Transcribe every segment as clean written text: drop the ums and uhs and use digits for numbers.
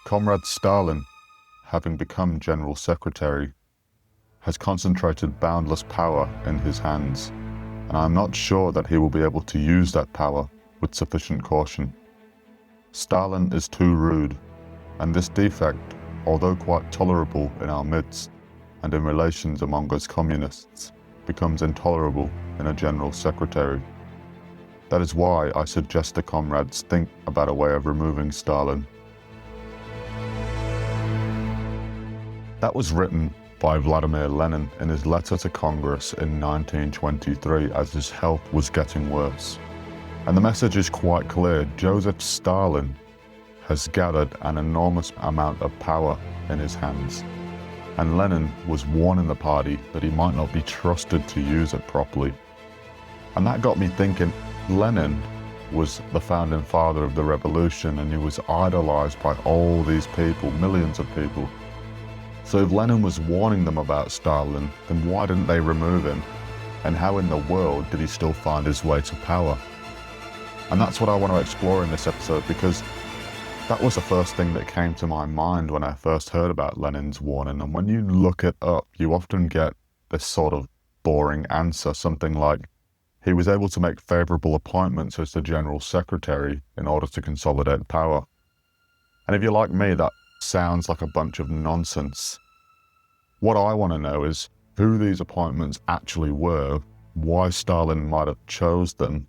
Comrade Stalin, having become General Secretary, has concentrated boundless power in his hands, and I'm not sure that he will be able to use that power with sufficient caution. Stalin is too rude, and this defect, although quite tolerable in our midst and in relations among us communists, becomes intolerable in a General Secretary. That is why I suggest the comrades think about a way of removing Stalin. That was written by Vladimir Lenin in his letter to Congress in 1923 as his health was getting worse. And the message is quite clear. Joseph Stalin has gathered an enormous amount of power in his hands. And Lenin was warning the party that he might not be trusted to use it properly. And that got me thinking, Lenin was the founding father of the revolution, and he was idolized by all these people, millions of people. So if Lenin was warning them about Stalin, then why didn't they remove him? And how in the world did he still find his way to power? And that's what I want to explore in this episode, because that was the first thing that came to my mind when I first heard about Lenin's warning. And when you look it up, you often get this sort of boring answer, something like, he was able to make favorable appointments as the General Secretary in order to consolidate power. And if you're like me, that sounds like a bunch of nonsense. What I want to know is who these appointments actually were, why Stalin might have chose them,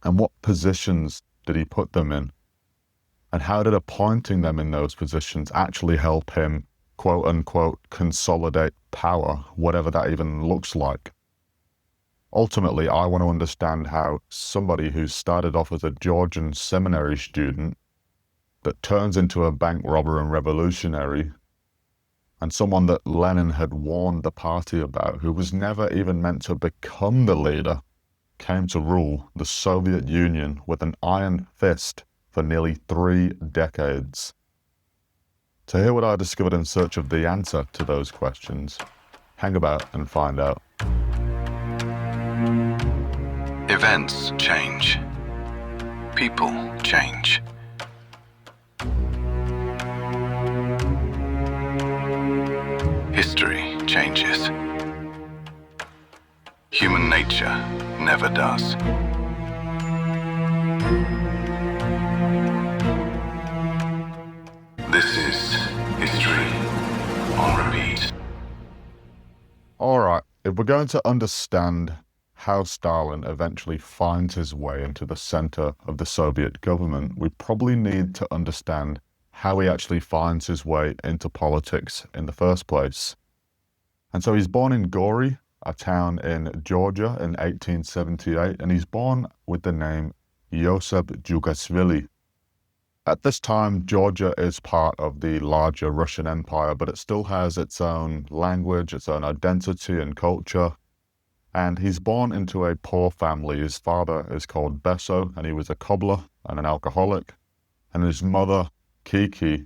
and what positions did he put them in, and how did appointing them in those positions actually help him, quote unquote, consolidate power, whatever that even looks like. Ultimately, I want to understand how somebody who started off as a Georgian seminary student that turns into a bank robber and revolutionary, and someone that Lenin had warned the party about, who was never even meant to become the leader, came to rule the Soviet Union with an iron fist for nearly 3 decades. To hear what I discovered in search of the answer to those questions, hang about and find out. Events change. People change. History changes. Human nature never does. This is History on Repeat. Alright, if we're going to understand how Stalin eventually finds his way into the center of the Soviet government, we probably need to understand how he actually finds his way into politics in the first place. And so he's born in Gori, a town in Georgia, in 1878, and he's born with the name Joseph Jugasvili. At this time, Georgia is part of the larger Russian Empire, but it still has its own language, its own identity and culture. And he's born into a poor family. His father is called Besso, and he was a cobbler and an alcoholic. And his mother, Kiki,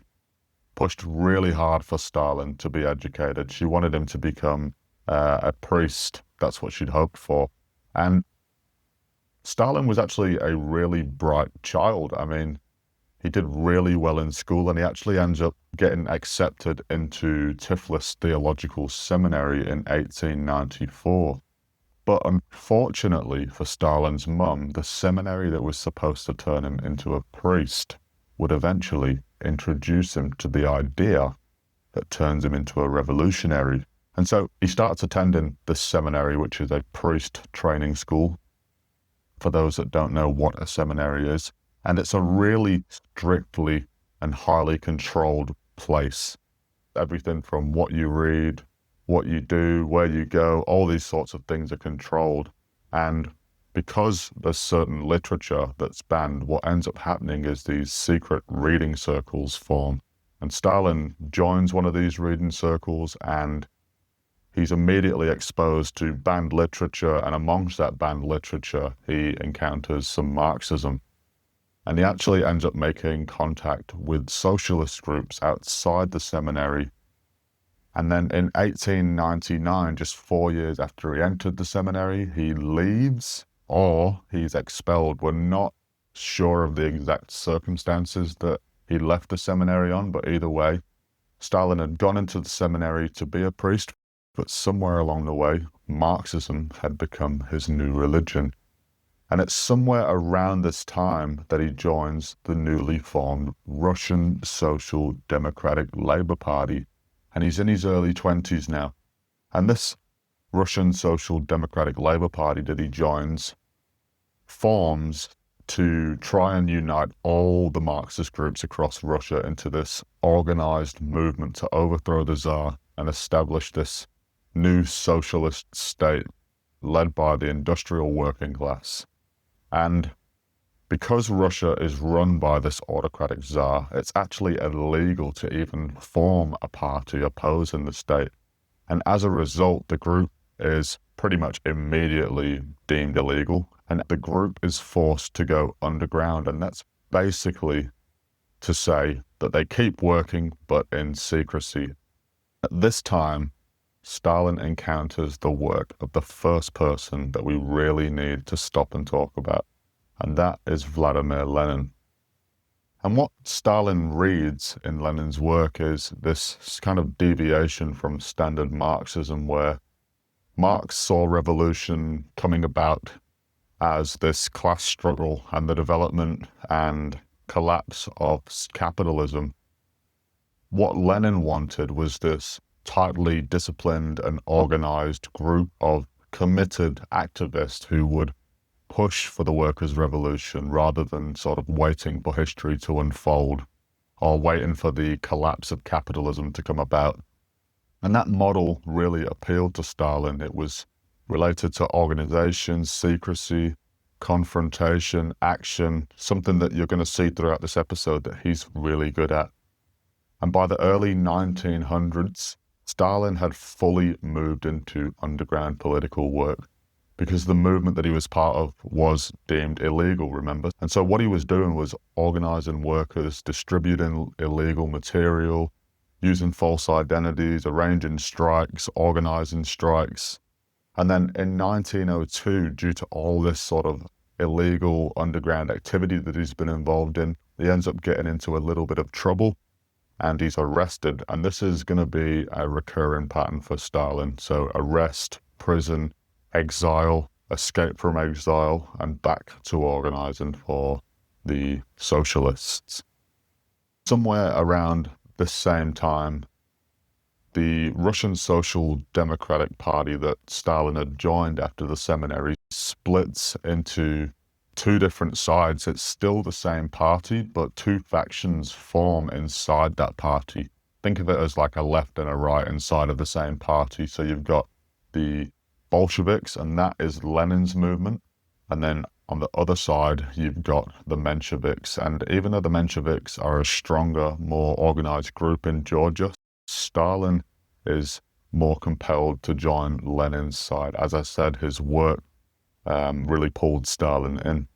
pushed really hard for Stalin to be educated. She wanted him to become a priest. That's what she'd hoped for. And Stalin was actually a really bright child. I mean, he did really well in school, and he actually ends up getting accepted into Tiflis Theological Seminary in 1894. But unfortunately for Stalin's mum, the seminary that was supposed to turn him into a priest would eventually introduce him to the idea that turns him into a revolutionary. And so he starts attending this seminary, which is a priest training school, for those that don't know what a seminary is. And it's a really strictly and highly controlled place. Everything from what you read, what you do, where you go, all these sorts of things are controlled. And because there's certain literature that's banned, what ends up happening is these secret reading circles form. And Stalin joins one of these reading circles, and he's immediately exposed to banned literature, and amongst that banned literature, he encounters some Marxism. And he actually ends up making contact with socialist groups outside the seminary. And then in 1899, just 4 years after he entered the seminary, he leaves or he's expelled. We're not sure of the exact circumstances that he left the seminary on, but either way, Stalin had gone into the seminary to be a priest, but somewhere along the way, Marxism had become his new religion. And it's somewhere around this time that he joins the newly formed Russian Social Democratic Labour Party. And he's in his early 20s now. And this Russian Social Democratic Labour Party that he joins forms to try and unite all the Marxist groups across Russia into this organized movement to overthrow the Tsar and establish this new socialist state led by the industrial working class. And because Russia is run by this autocratic Tsar, it's actually illegal to even form a party opposing the state. And as a result, the group is pretty much immediately deemed illegal, and the group is forced to go underground. And that's basically to say that they keep working, but in secrecy. At this time, Stalin encounters the work of the first person that we really need to stop and talk about, and that is Vladimir Lenin. And what Stalin reads in Lenin's work is this kind of deviation from standard Marxism, where Marx saw revolution coming about as this class struggle and the development and collapse of capitalism. What Lenin wanted was this tightly disciplined and organized group of committed activists who would push for the workers' revolution rather than sort of waiting for history to unfold or waiting for the collapse of capitalism to come about. And that model really appealed to Stalin. It was related to organization, secrecy, confrontation, action, something that you're going to see throughout this episode that he's really good at. And by the early 1900s, Stalin had fully moved into underground political work because the movement that he was part of was deemed illegal, remember? And so what he was doing was organizing workers, distributing illegal material, using false identities, arranging strikes, organizing strikes. And then in 1902, due to all this sort of illegal underground activity that he's been involved in, he ends up getting into a little bit of trouble and he's arrested. And this is going to be a recurring pattern for Stalin. So arrest, prison, exile, escape from exile, and back to organizing for the socialists. Somewhere around the same time, the Russian Social Democratic Party that Stalin had joined after the seminary splits into two different sides. It's still the same party, but two factions form inside that party. Think of it as like a left and a right inside of the same party. So you've got the Bolsheviks, and that is Lenin's movement. And then on the other side, you've got the Mensheviks. And even though the Mensheviks are a stronger, more organized group in Georgia, Stalin is more compelled to join Lenin's side. As I said, his work really pulled Stalin in.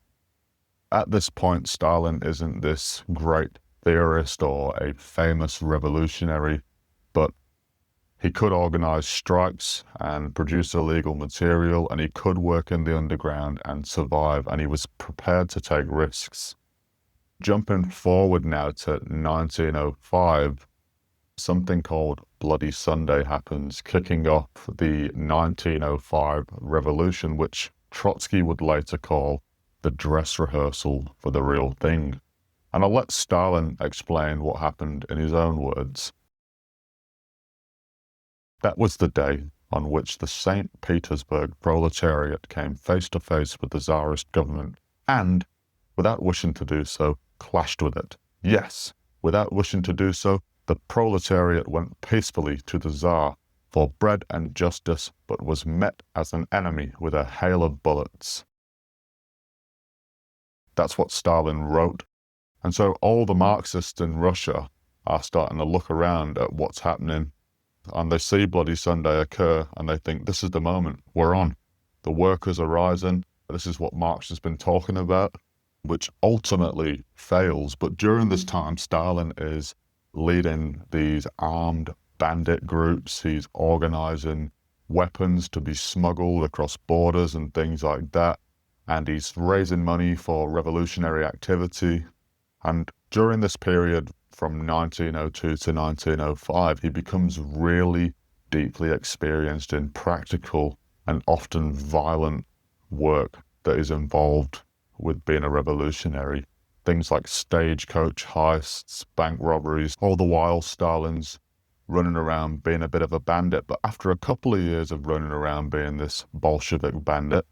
At this point, Stalin isn't this great theorist or a famous revolutionary, but he could organize strikes and produce illegal material, and he could work in the underground and survive, and he was prepared to take risks. Jumping forward now to 1905, something called Bloody Sunday happens, kicking off the 1905 revolution, which Trotsky would later call the dress rehearsal for the real thing. And I'll let Stalin explain what happened in his own words. That was the day on which the St. Petersburg proletariat came face to face with the Tsarist government and, without wishing to do so, clashed with it. Yes, without wishing to do so, the proletariat went peacefully to the Tsar for bread and justice, but was met as an enemy with a hail of bullets. That's what Stalin wrote. And so all the Marxists in Russia are starting to look around at what's happening, and they see Bloody Sunday occur, and they think, this is the moment, we're on. The workers are rising. This is what Marx has been talking about, which ultimately fails. But during this time, Stalin is leading these armed bandit groups. He's organizing weapons to be smuggled across borders and things like that. And he's raising money for revolutionary activity. And During this period from 1902 to 1905, he becomes really deeply experienced in practical and often violent work that is involved with being a revolutionary. Things like stagecoach heists, bank robberies, all the while Stalin's running around being a bit of a bandit. But after a couple of years of running around being this Bolshevik bandit,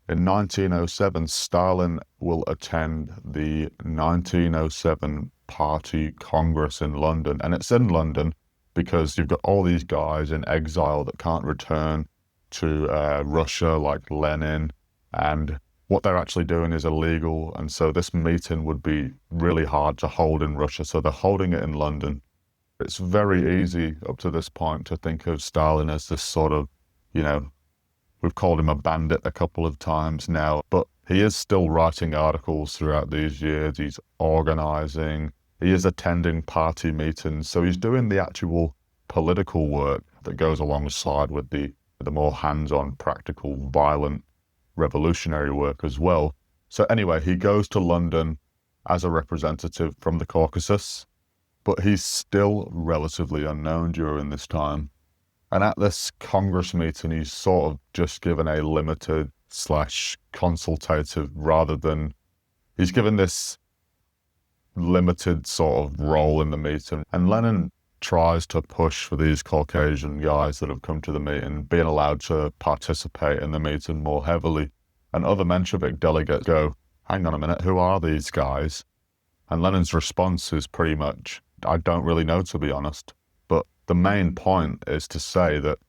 in 1907, Stalin will attend the 1907 Party Congress in London. And it's in London because you've got all these guys in exile that can't return to Russia, like Lenin, and what they're actually doing is illegal. And so this meeting would be really hard to hold in Russia. So they're holding it in London. It's very easy up to this point to think of Stalin as this sort of, we've called him a bandit a couple of times now, but he is still writing articles throughout these years. He's organizing, he is attending party meetings. So he's doing the actual political work that goes alongside with the more hands-on, practical, violent, revolutionary work as well. So anyway, he goes to London as a representative from the Caucasus, but he's still relatively unknown during this time. And at this Congress meeting, he's sort of just given a limited / consultative rather than, he's given this limited sort of role in the meeting. And Lenin tries to push for these Caucasian guys that have come to the meeting being allowed to participate in the meeting more heavily. And other Menshevik delegates go, hang on a minute, who are these guys? And Lenin's response is pretty much, I don't really know, to be honest. But the main point is to say that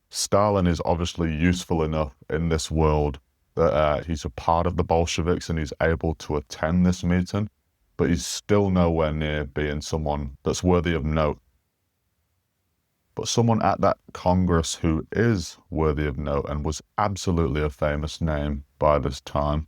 Stalin is obviously useful enough in this world that he's a part of the Bolsheviks and he's able to attend this meeting, but he's still nowhere near being someone that's worthy of note. But someone at that Congress who is worthy of note and was absolutely a famous name by this time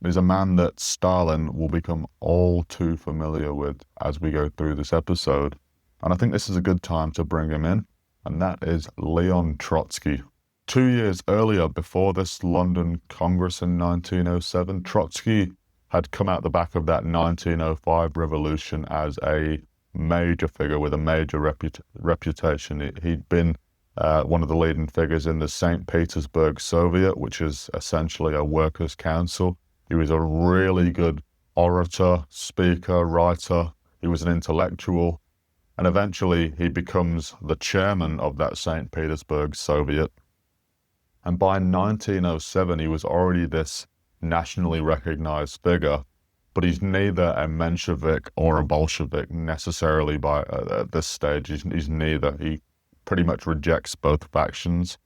is a man that Stalin will become all too familiar with as we go through this episode. And I think this is a good time to bring him in, and that is Leon Trotsky. 2 years earlier, before this London Congress in 1907, Trotsky had come out the back of that 1905 revolution as a major figure with a major reputation. He'd been one of the leading figures in the St. Petersburg Soviet, which is essentially a workers' council. He was a really good orator, speaker, writer. He was an intellectual. And eventually he becomes the chairman of that St. Petersburg Soviet. And by 1907, he was already this nationally recognized figure, but he's neither a Menshevik or a Bolshevik necessarily at this stage. He's neither. He pretty much rejects both factions,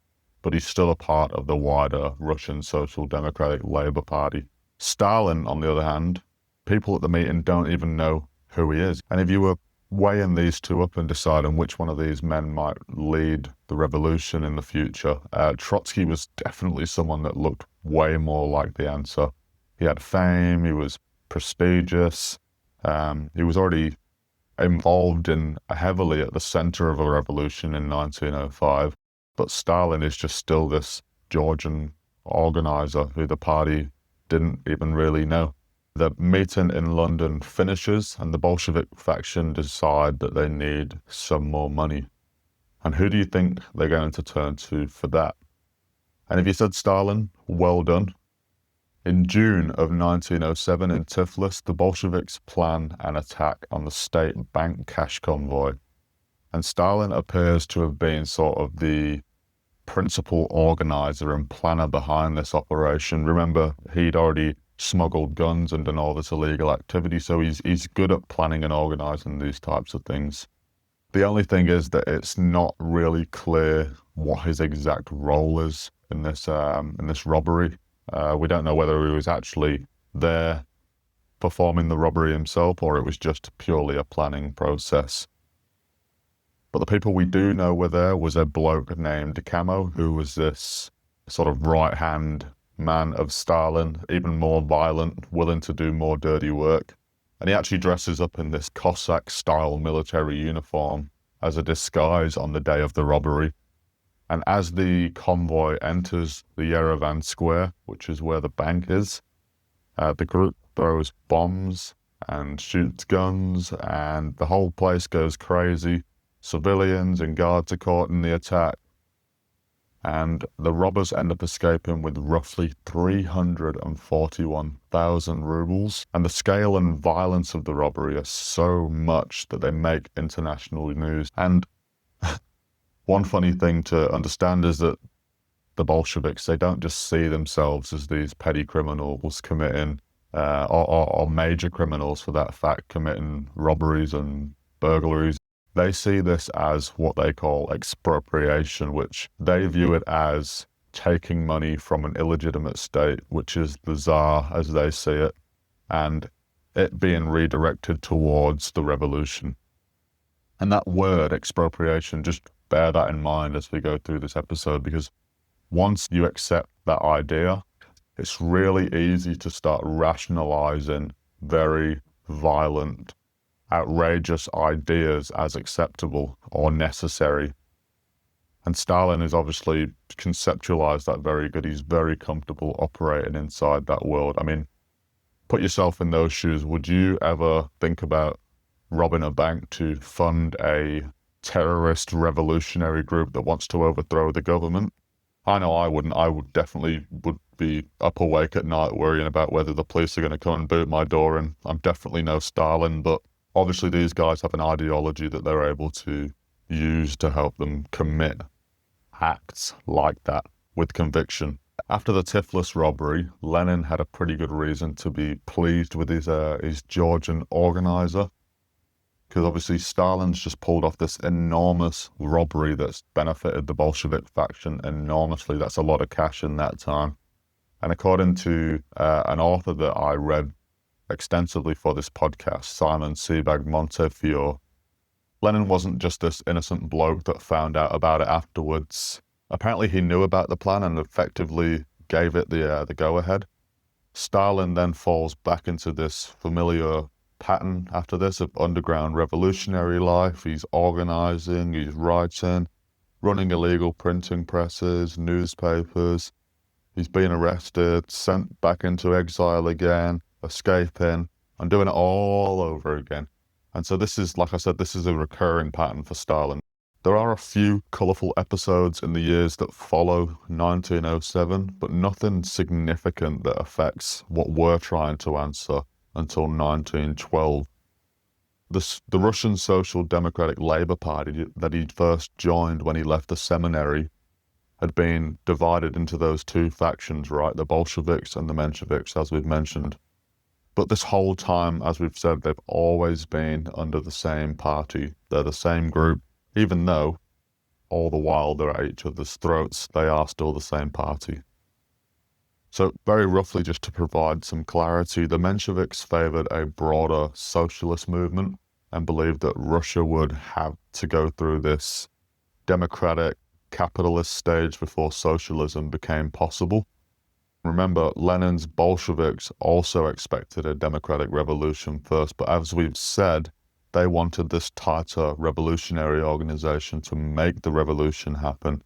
but he's still a part of the wider Russian Social Democratic Labour Party. Stalin, on the other hand, people at the meeting don't even know who he is. And if you were weighing these two up and deciding which one of these men might lead the revolution in the future, Trotsky was definitely someone that looked way more like the answer. He had fame, he was prestigious, he was already involved in heavily at the center of a revolution in 1905, but Stalin is just still this Georgian organizer who the party didn't even really know. The meeting in London finishes and the Bolshevik faction decide that they need some more money. And who do you think they're going to turn to for that? And if you said Stalin, well done. In June of 1907 in Tiflis, the Bolsheviks plan an attack on the state bank cash convoy. And Stalin appears to have been sort of the principal organizer and planner behind this operation. Remember, he'd already smuggled guns and done all this illegal activity, so he's good at planning and organizing these types of things. The only thing is that it's not really clear what his exact role is in this robbery. We don't know whether he was actually there performing the robbery himself or it was just purely a planning process. But the people we do know were there was a bloke named Camo, who was this sort of right-hand man of Stalin, even more violent, willing to do more dirty work. And he actually dresses up in this Cossack-style military uniform as a disguise on the day of the robbery. And as the convoy enters the Yerevan Square, which is where the bank is, the group throws bombs and shoots guns, and the whole place goes crazy. Civilians and guards are caught in the attack, and the robbers end up escaping with roughly 341,000 rubles. And the scale and violence of the robbery are so much that they make international news. And one funny thing to understand is that the Bolsheviks, they don't just see themselves as these petty criminals committing, or major criminals for that fact, committing robberies and burglaries. They see this as what they call expropriation, which they view it as taking money from an illegitimate state, which is the Tsar as they see it, and it being redirected towards the revolution. And that word, expropriation, just bear that in mind as we go through this episode, because once you accept that idea, it's really easy to start rationalizing very violent, outrageous ideas as acceptable or necessary. And Stalin has obviously conceptualized that very good. He's very comfortable operating inside that world. I mean, put yourself in those shoes. Would you ever think about robbing a bank to fund a terrorist revolutionary group that wants to overthrow the government? I know I wouldn't. I would definitely be up awake at night worrying about whether the police are going to come and boot my door, and I'm definitely no Stalin, but obviously these guys have an ideology that they're able to use to help them commit acts like that with conviction. After the Tiflis robbery, Lenin had a pretty good reason to be pleased with his Georgian organizer, because obviously Stalin's just pulled off this enormous robbery that's benefited the Bolshevik faction enormously. That's a lot of cash in that time. And according to an author that I read extensively for this podcast, Simon Sebag Montefiore, Lenin wasn't just this innocent bloke that found out about it afterwards. Apparently he knew about the plan and effectively gave it the go-ahead. Stalin then falls back into this familiar pattern after this of underground revolutionary life. He's organizing, he's writing, running illegal printing presses, newspapers. He's being arrested, sent back into exile again, escaping, and doing it all over again. And so this is, like I said, this is a recurring pattern for Stalin. There are a few colourful episodes in the years that follow 1907, but nothing significant that affects what we're trying to answer until 1912. The Russian Social Democratic Labour Party that he first joined when he left the seminary had been divided into those two factions, right? The Bolsheviks and the Mensheviks, as we've mentioned. But this whole time, as we've said, they've always been under the same party. They're the same group, even though all the while they're at each other's throats, they are still the same party. So very roughly, just to provide some clarity, the Mensheviks favored a broader socialist movement and believed that Russia would have to go through this democratic capitalist stage before socialism became possible. Remember, Lenin's Bolsheviks also expected a democratic revolution first, but as we've said, they wanted this tighter revolutionary organization to make the revolution happen.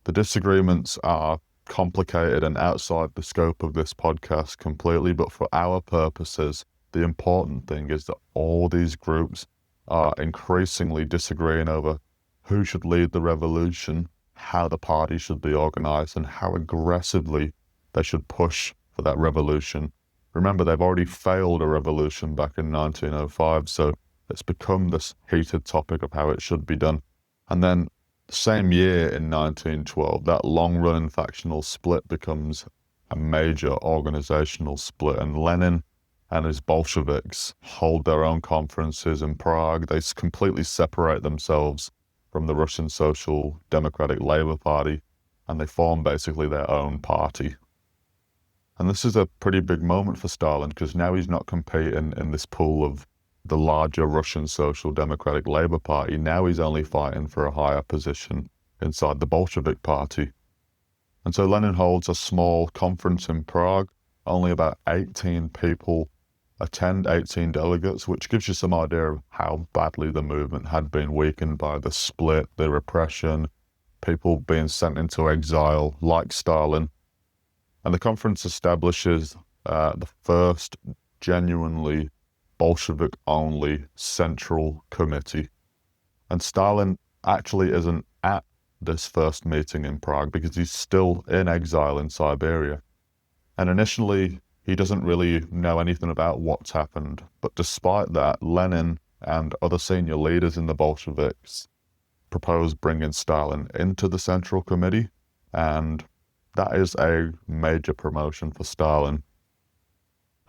The disagreements are complicated and outside the scope of this podcast completely, but for our purposes, the important thing is that all these groups are increasingly disagreeing over who should lead the revolution, how the party should be organized, and how aggressively they should push for that revolution. Remember, they've already failed a revolution back in 1905, so it's become this heated topic of how it should be done. And then same year in 1912, that long-running factional split becomes a major organizational split, and Lenin and his Bolsheviks hold their own conferences in Prague. They completely separate themselves from the Russian Social Democratic Labour Party, and they form basically their own party. And this is a pretty big moment for Stalin, because now he's not competing in this pool of the larger Russian Social Democratic Labour Party. Now he's only fighting for a higher position inside the Bolshevik Party. And so Lenin holds a small conference in Prague. Only about 18 people attend, 18 delegates, which gives you some idea of how badly the movement had been weakened by the split, the repression, people being sent into exile like Stalin. And the conference establishes the first genuinely Bolshevik-only Central Committee. And Stalin actually isn't at this first meeting in Prague because he's still in exile in Siberia. And initially, he doesn't really know anything about what's happened. But despite that, Lenin and other senior leaders in the Bolsheviks proposed bringing Stalin into the Central Committee, and that is a major promotion for Stalin.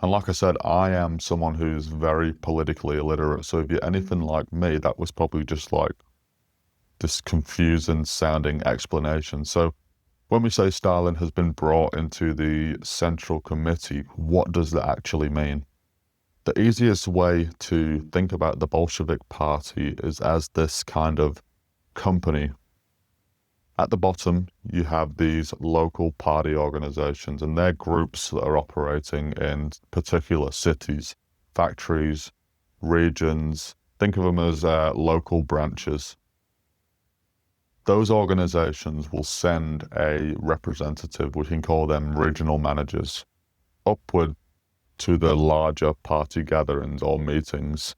And like I said, I am someone who's very politically illiterate, so if you're anything like me, that was probably just like this confusing sounding explanation. So when we say Stalin has been brought into the Central Committee, what does that actually mean? The easiest way to think about the Bolshevik Party is as this kind of company. At the bottom, you have these local party organizations, and they're groups that are operating in particular cities, factories, regions. Think of them as local branches. Those organizations will send a representative, we can call them regional managers, upward to the larger party gatherings or meetings.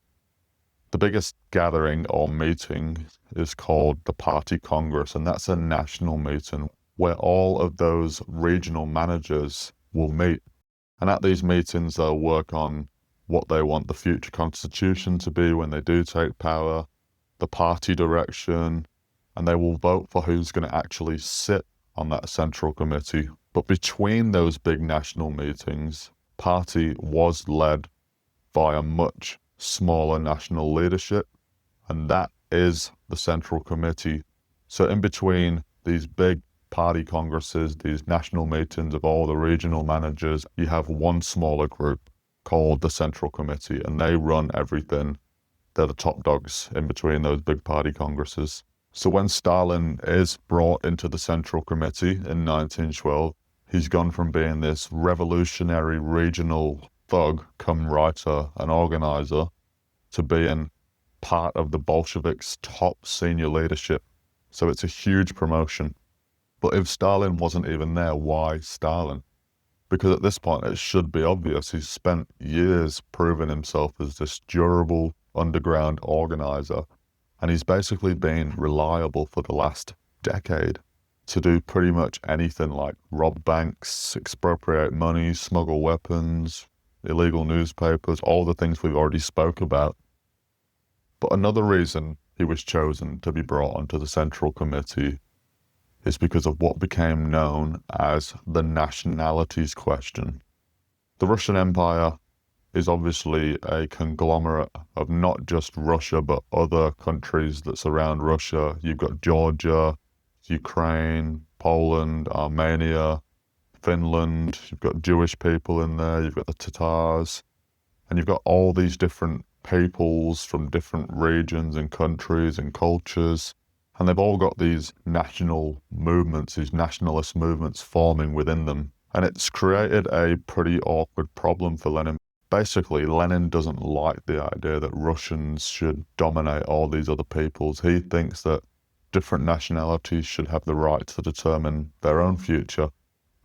The biggest gathering or meeting is called the Party Congress, and that's a national meeting where all of those regional managers will meet. And at these meetings, they'll work on what they want the future constitution to be when they do take power, the party direction, and they will vote for who's going to actually sit on that central committee. But between those big national meetings, party was led by a much smaller national leadership, and that is the Central Committee. So in between these big party congresses, these national meetings of all the regional managers, you have one smaller group called the Central Committee, and they run everything. They're the top dogs in between those big party congresses. So when Stalin is brought into the Central Committee in 1912, he's gone from being this revolutionary regional thug, come writer and organizer, to being part of the Bolsheviks' top senior leadership. So it's a huge promotion. But if Stalin wasn't even there, why Stalin? Because at this point it should be obvious he's spent years proving himself as this durable underground organizer, and he's basically been reliable for the last decade to do pretty much anything like rob banks, expropriate money, smuggle weapons, illegal newspapers, all the things we've already spoke about. But another reason he was chosen to be brought onto the Central Committee is because of what became known as the Nationalities Question. The Russian Empire is obviously a conglomerate of not just Russia, but other countries that surround Russia. You've got Georgia, Ukraine, Poland, Armenia, Finland, you've got Jewish people in there, you've got the Tatars, and you've got all these different peoples from different regions and countries and cultures, and they've all got these national movements, these nationalist movements forming within them. And it's created a pretty awkward problem for Lenin. Basically, Lenin doesn't like the idea that Russians should dominate all these other peoples. He thinks that different nationalities should have the right to determine their own future.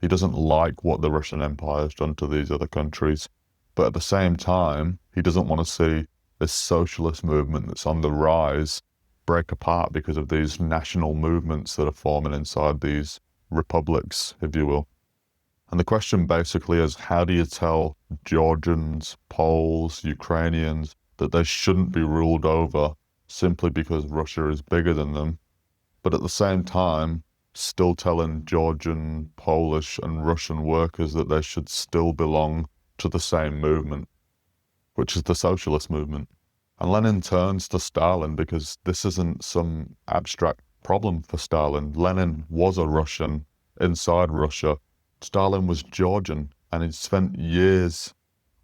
He doesn't like what the Russian Empire has done to these other countries. But at the same time, he doesn't want to see this socialist movement that's on the rise break apart because of these national movements that are forming inside these republics, if you will. And the question basically is, how do you tell Georgians, Poles, Ukrainians that they shouldn't be ruled over simply because Russia is bigger than them, but at the same time, still telling Georgian, Polish, and Russian workers that they should still belong to the same movement, which is the socialist movement. And Lenin turns to Stalin because this isn't some abstract problem for Stalin. Lenin was a Russian inside Russia. Stalin was Georgian, and he'd spent years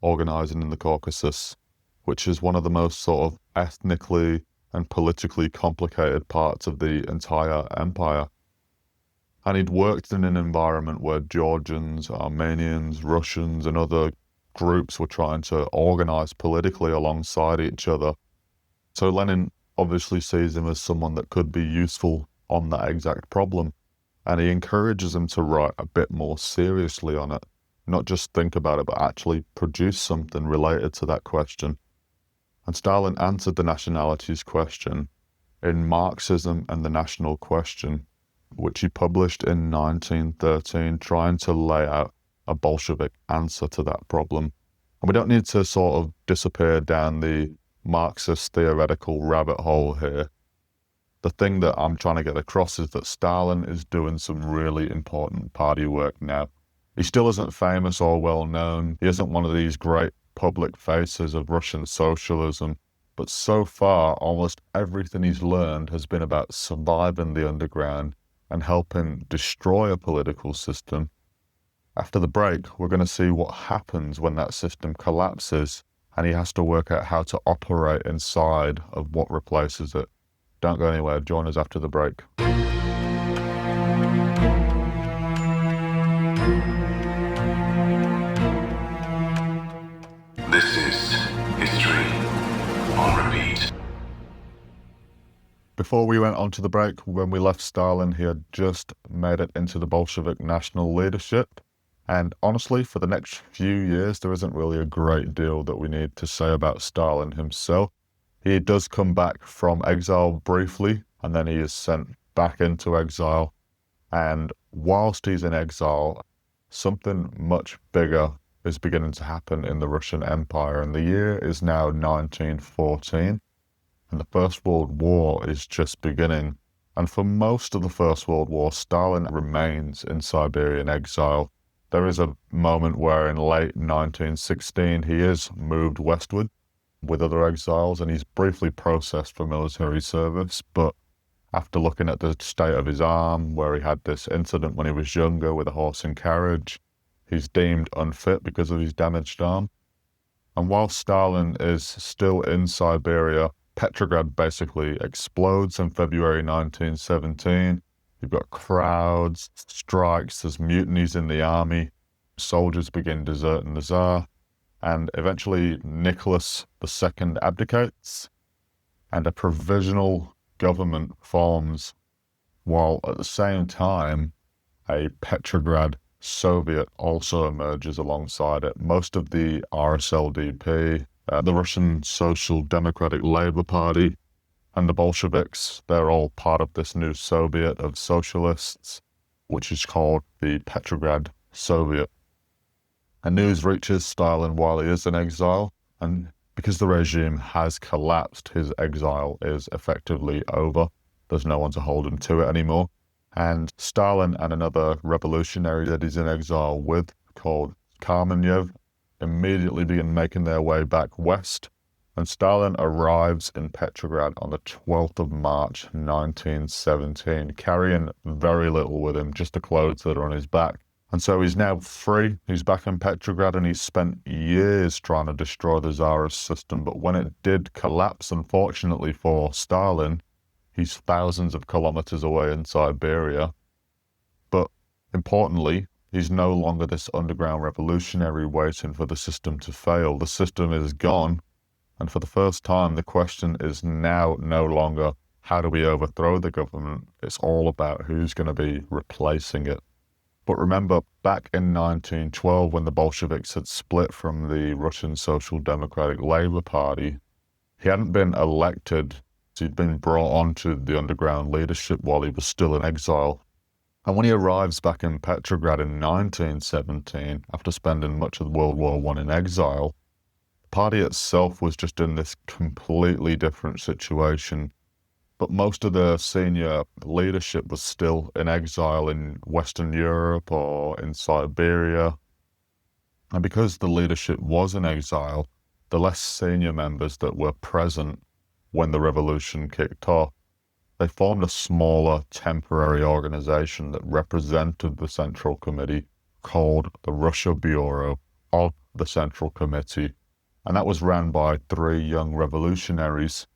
organizing in the Caucasus, which is one of the most sort of ethnically and politically complicated parts of the entire empire. And he'd worked in an environment where Georgians, Armenians, Russians, and other groups were trying to organize politically alongside each other. So Lenin obviously sees him as someone that could be useful on that exact problem. And he encourages him to write a bit more seriously on it, not just think about it, but actually produce something related to that question. And Stalin answered the nationalities question in Marxism and the National Question, which he published in 1913, trying to lay out a Bolshevik answer to that problem. And we don't need to sort of disappear down the Marxist theoretical rabbit hole here. The thing that I'm trying to get across is that Stalin is doing some really important party work now. He still isn't famous or well known. He isn't one of these great public faces of Russian socialism. But so far, almost everything he's learned has been about surviving the underground and helping destroy a political system. After the break, we're going to see what happens when that system collapses and he has to work out how to operate inside of what replaces it. Don't go anywhere. Join us after the break. This is History on Repeat. Before we went on to the break, when we left Stalin, he had just made it into the Bolshevik national leadership. And honestly, for the next few years, there isn't really a great deal that we need to say about Stalin himself. He does come back from exile briefly, and then he is sent back into exile. And whilst he's in exile, something much bigger is beginning to happen in the Russian Empire. And the year is now 1914, and the First World War is just beginning. And for most of the First World War, Stalin remains in Siberian exile. There is a moment where in late 1916, he is moved westward with other exiles, and he's briefly processed for military service. But after looking at the state of his arm, where he had this incident when he was younger with a horse and carriage, he's deemed unfit because of his damaged arm. And while Stalin is still in Siberia, Petrograd basically explodes in February 1917. You've got crowds, strikes, there's mutinies in the army, soldiers begin deserting the Tsar, and eventually Nicholas II abdicates, and a provisional government forms, while at the same time, a Petrograd Soviet also emerges alongside it. Most of the RSLDP, the Russian Social Democratic Labour Party, and the Bolsheviks, they're all part of this new Soviet of socialists, which is called the Petrograd Soviet. And news reaches Stalin while he is in exile, and because the regime has collapsed, his exile is effectively over. There's no one to hold him to it anymore. And Stalin and another revolutionary that he's in exile with, called Kamenev, immediately begin making their way back west. And Stalin arrives in Petrograd on the 12th of March, 1917, carrying very little with him, just the clothes that are on his back. And so he's now free, he's back in Petrograd, and he's spent years trying to destroy the Tsarist system. But when it did collapse, unfortunately for Stalin, he's thousands of kilometers away in Siberia. But importantly, he's no longer this underground revolutionary waiting for the system to fail. The system is gone. And for the first time, the question is now no longer, how do we overthrow the government? It's all about who's going to be replacing it. But remember, back in 1912, when the Bolsheviks had split from the Russian Social Democratic Labour Party, he hadn't been elected. He'd been brought onto the underground leadership while he was still in exile. And when he arrives back in Petrograd in 1917, after spending much of World War I in exile, the party itself was just in this completely different situation. But most of the senior leadership was still in exile in Western Europe or in Siberia. And because the leadership was in exile, the less senior members that were present when the revolution kicked off, they formed a smaller temporary organization that represented the Central Committee called the Russia Bureau of the Central Committee. And that was ran by 3 young revolutionaries.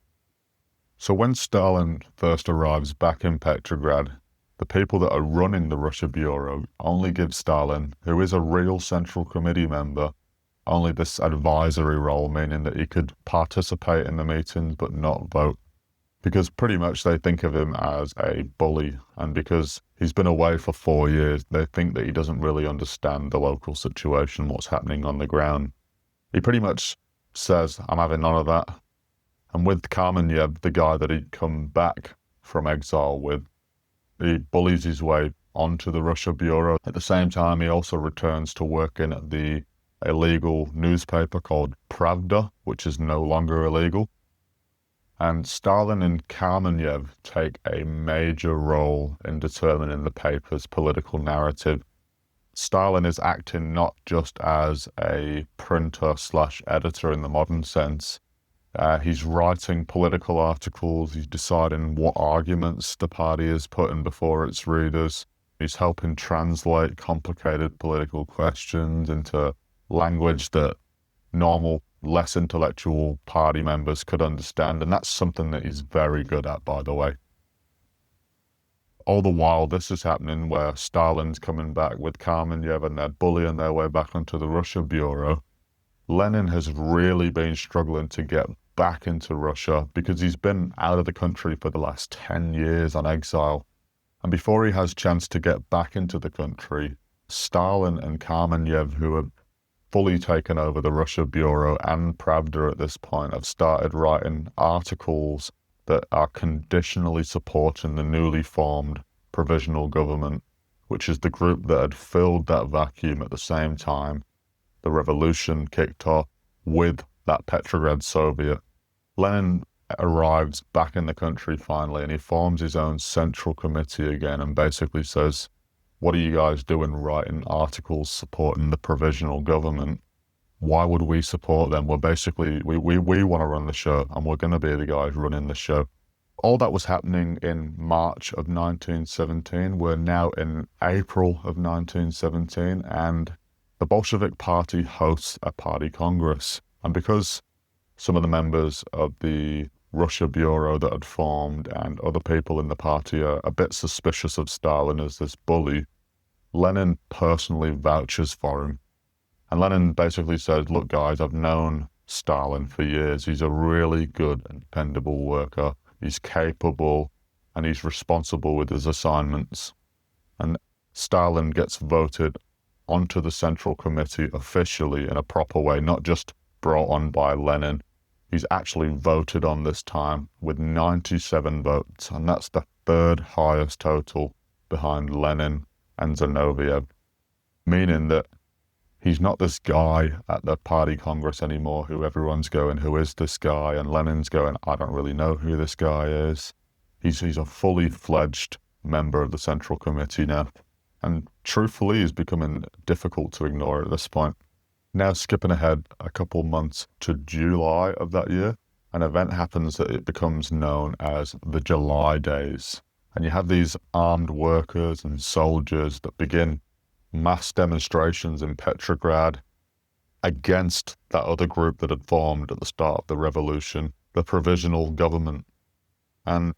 So when Stalin first arrives back in Petrograd, the people that are running the Russia Bureau only give Stalin, who is a real Central Committee member, only this advisory role, meaning that he could participate in the meetings but not vote. Because pretty much they think of him as a bully, and because he's been away for 4 years, they think that he doesn't really understand the local situation, what's happening on the ground. He pretty much says, I'm having none of that. And with Kamenev, the guy that he'd come back from exile with, he bullies his way onto the Russia Bureau. At the same time, he also returns to working at the illegal newspaper called Pravda, which is no longer illegal. And Stalin and Kamenev take a major role in determining the paper's political narrative. Stalin is acting not just as a printer/editor in the modern sense. He's writing political articles, he's deciding what arguments the party is putting before its readers. He's helping translate complicated political questions into language that normal, less intellectual party members could understand, and that's something that he's very good at, by the way. All the while this is happening, where Stalin's coming back with Kamenev and they're bullying their way back onto the Russia Bureau, Lenin has really been struggling to get back into Russia because he's been out of the country for the last 10 years on exile. And before he has a chance to get back into the country, Stalin and Kamenev, who have fully taken over the Russia Bureau and Pravda at this point, have started writing articles that are conditionally supporting the newly formed provisional government, which is the group that had filled that vacuum at the same time the revolution kicked off with that Petrograd Soviet. Lenin arrives back in the country finally, and he forms his own central committee again and basically says, what are you guys doing writing articles supporting the provisional government? Why would we support them? We're basically, we want to run the show, and we're going to be the guys running the show. All that was happening in March of 1917. We're now in April of 1917, and the Bolshevik Party hosts a party congress. And because some of the members of the Russia Bureau that had formed and other people in the party are a bit suspicious of Stalin as this bully, Lenin personally vouches for him. And Lenin basically says, look guys, I've known Stalin for years. He's a really good and dependable worker. He's capable and he's responsible with his assignments. And Stalin gets voted onto the Central Committee officially in a proper way, not just brought on by Lenin. He's actually voted on this time with 97 votes, and that's the third highest total behind Lenin and Zinoviev, meaning that he's not this guy at the party congress anymore who everyone's going, who is this guy? And Lenin's going, I don't really know who this guy is. He's a fully fledged member of the Central Committee now. And truthfully, he's becoming difficult to ignore at this point. Now skipping ahead a couple months to July of that year, an event happens that it becomes known as the July Days. And you have these armed workers and soldiers that begin mass demonstrations in Petrograd against that other group that had formed at the start of the revolution, the provisional government. And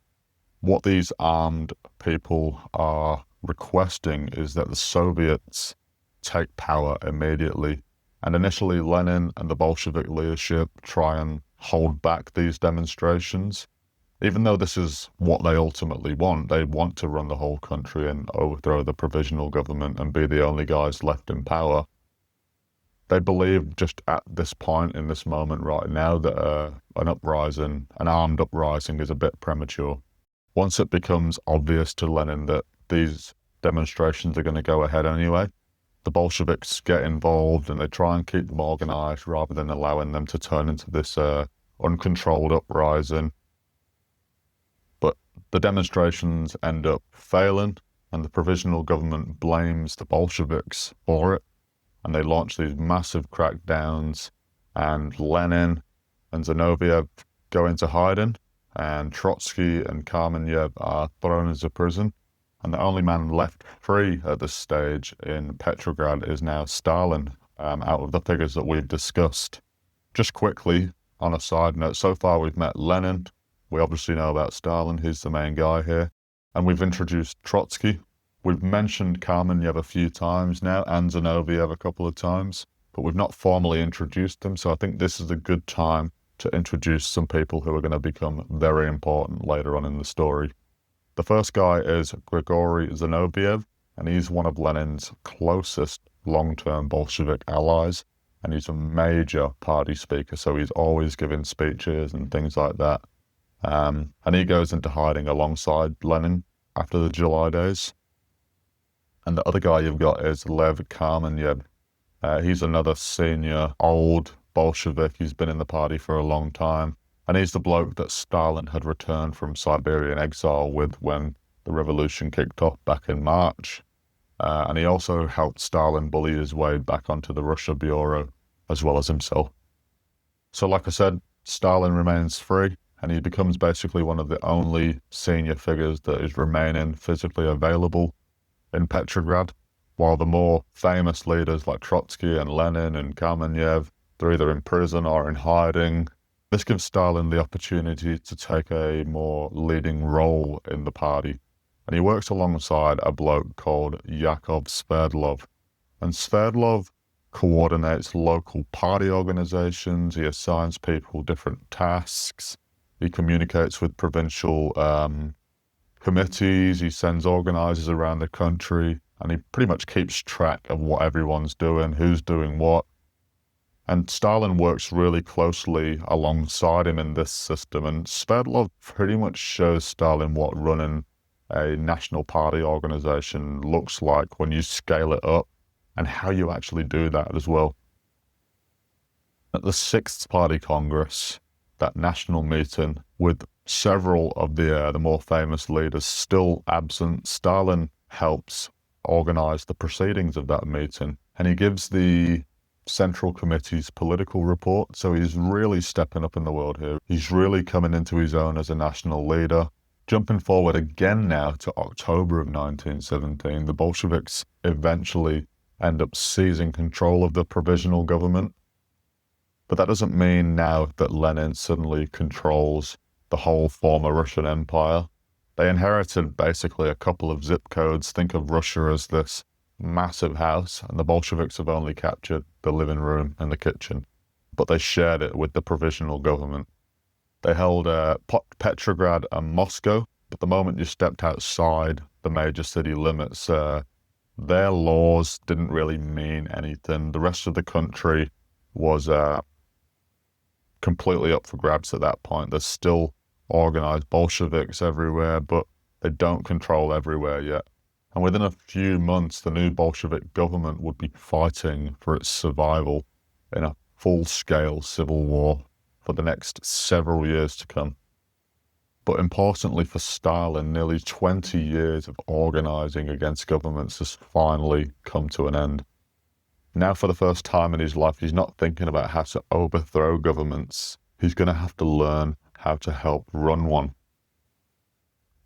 what these armed people are requesting is that the Soviets take power immediately. And initially, Lenin and the Bolshevik leadership try and hold back these demonstrations. Even though this is what they ultimately want, they want to run the whole country and overthrow the provisional government and be the only guys left in power. They believe just at this point, in this moment right now, that an armed uprising is a bit premature. Once it becomes obvious to Lenin that these demonstrations are going to go ahead anyway, the Bolsheviks get involved and they try and keep them organized rather than allowing them to turn into this uncontrolled uprising. But the demonstrations end up failing, and the provisional government blames the Bolsheviks for it, and they launch these massive crackdowns, and Lenin and Zinoviev go into hiding, and Trotsky and Kamenev are thrown into prison. And the only man left free at this stage in Petrograd is now Stalin, out of the figures that we've discussed. Just quickly, on a side note, so far we've met Lenin. We obviously know about Stalin, he's the main guy here. And we've introduced Trotsky. We've mentioned Kamenev a few times now, and Zinoviev a couple of times, but we've not formally introduced them, so I think this is a good time to introduce some people who are going to become very important later on in the story. The first guy is Grigory Zinoviev, and he's one of Lenin's closest long-term Bolshevik allies. and he's a major party speaker, so he's always giving speeches and things like that. And he goes into hiding alongside Lenin after the July days. And the other guy you've got is Lev Kamenev. He's another senior, old Bolshevik. He's been in the party for a long time. And he's the bloke that Stalin had returned from Siberian exile with when the revolution kicked off back in March. And he also helped Stalin bully his way back onto the Russia Bureau, as well as himself. So like I said, Stalin remains free, and he becomes basically one of the only senior figures that is remaining physically available in Petrograd, while the more famous leaders like Trotsky and Lenin and Kamenev, they're either in prison or in hiding. This gives Stalin the opportunity to take a more leading role in the party. And he works alongside a bloke called Yakov Sverdlov. And Sverdlov coordinates local party organizations, he assigns people different tasks, he communicates with provincial committees, he sends organizers around the country, and he pretty much keeps track of what everyone's doing, who's doing what. And Stalin works really closely alongside him in this system, and Sverdlov pretty much shows Stalin what running a national party organization looks like when you scale it up, and how you actually do that as well. At the 6th Party Congress, that national meeting, with several of the more famous leaders still absent, Stalin helps organize the proceedings of that meeting, and he gives the Central Committee's political report. So he's really stepping up in the world here. He's really coming into his own as a national leader. Jumping forward again now to October of 1917, the Bolsheviks eventually end up seizing control of the provisional government. But that doesn't mean now that Lenin suddenly controls the whole former Russian Empire. They inherited basically a couple of zip codes. Think of Russia as this massive house, and the Bolsheviks have only captured the living room and the kitchen, but they shared it with the provisional government. They held Petrograd and Moscow, but the moment you stepped outside the major city limits, their laws didn't really mean anything. The rest of the country was completely up for grabs at that point. There's still organized Bolsheviks everywhere, but they don't control everywhere yet. And within a few months, the new Bolshevik government would be fighting for its survival in a full-scale civil war for the next several years to come. But importantly for Stalin, nearly 20 years of organizing against governments has finally come to an end. Now, for the first time in his life, he's not thinking about how to overthrow governments. He's going to have to learn how to help run one.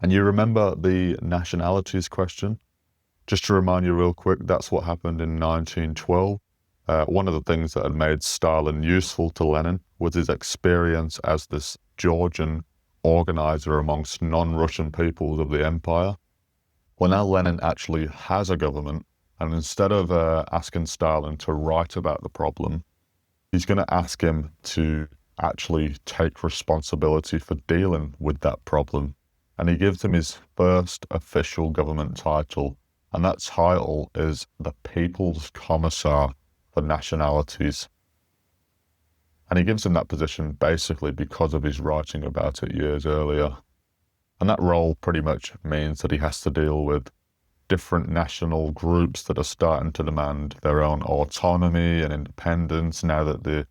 And you remember the Nationalities Question? Just to remind you real quick, that's what happened in 1912. One of the things that had made Stalin useful to Lenin was his experience as this Georgian organizer amongst non-Russian peoples of the empire. Well, now Lenin actually has a government, and instead of asking Stalin to write about the problem, he's going to ask him to actually take responsibility for dealing with that problem. And he gives him his first official government title, and that title is the People's Commissar for Nationalities. And he gives him that position basically because of his writing about it years earlier. And that role pretty much means that he has to deal with different national groups that are starting to demand their own autonomy and independence now that the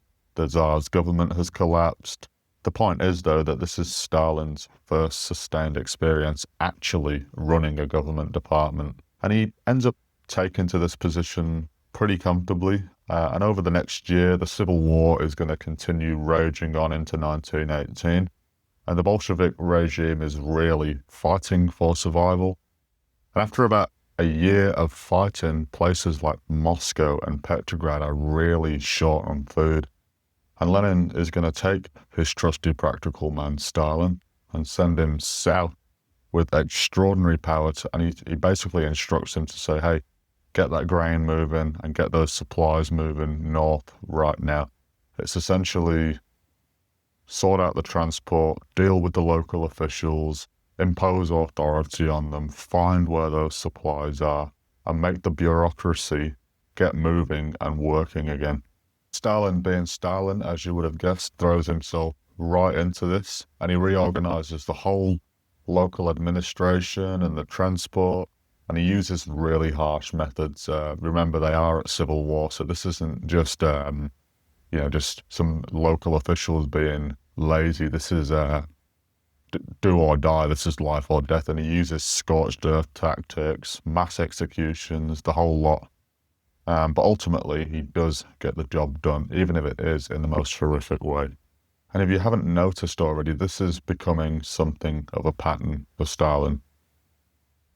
Tsar's government has collapsed. The point is, though, that this is Stalin's first sustained experience actually running a government department. And he ends up taking to this position pretty comfortably. And over the next year, the Civil War is going to continue raging on into 1918. And the Bolshevik regime is really fighting for survival. And after about a year of fighting, places like Moscow and Petrograd are really short on food. And Lenin is going to take his trusty practical man Stalin and send him south with extraordinary power. And he basically instructs him to say, hey, get that grain moving and get those supplies moving north right now. It's essentially sort out the transport, deal with the local officials, impose authority on them, find where those supplies are, and make the bureaucracy get moving and working again. Stalin, being Stalin, as you would have guessed, throws himself right into this, and he reorganizes the whole local administration and the transport, and he uses really harsh methods. Remember, they are at civil war, so this isn't just just some local officials being lazy. This is do or die. This is life or death, and he uses scorched earth tactics, mass executions, the whole lot. But ultimately, he does get the job done, even if it is in the most horrific way. And if you haven't noticed already, this is becoming something of a pattern for Stalin.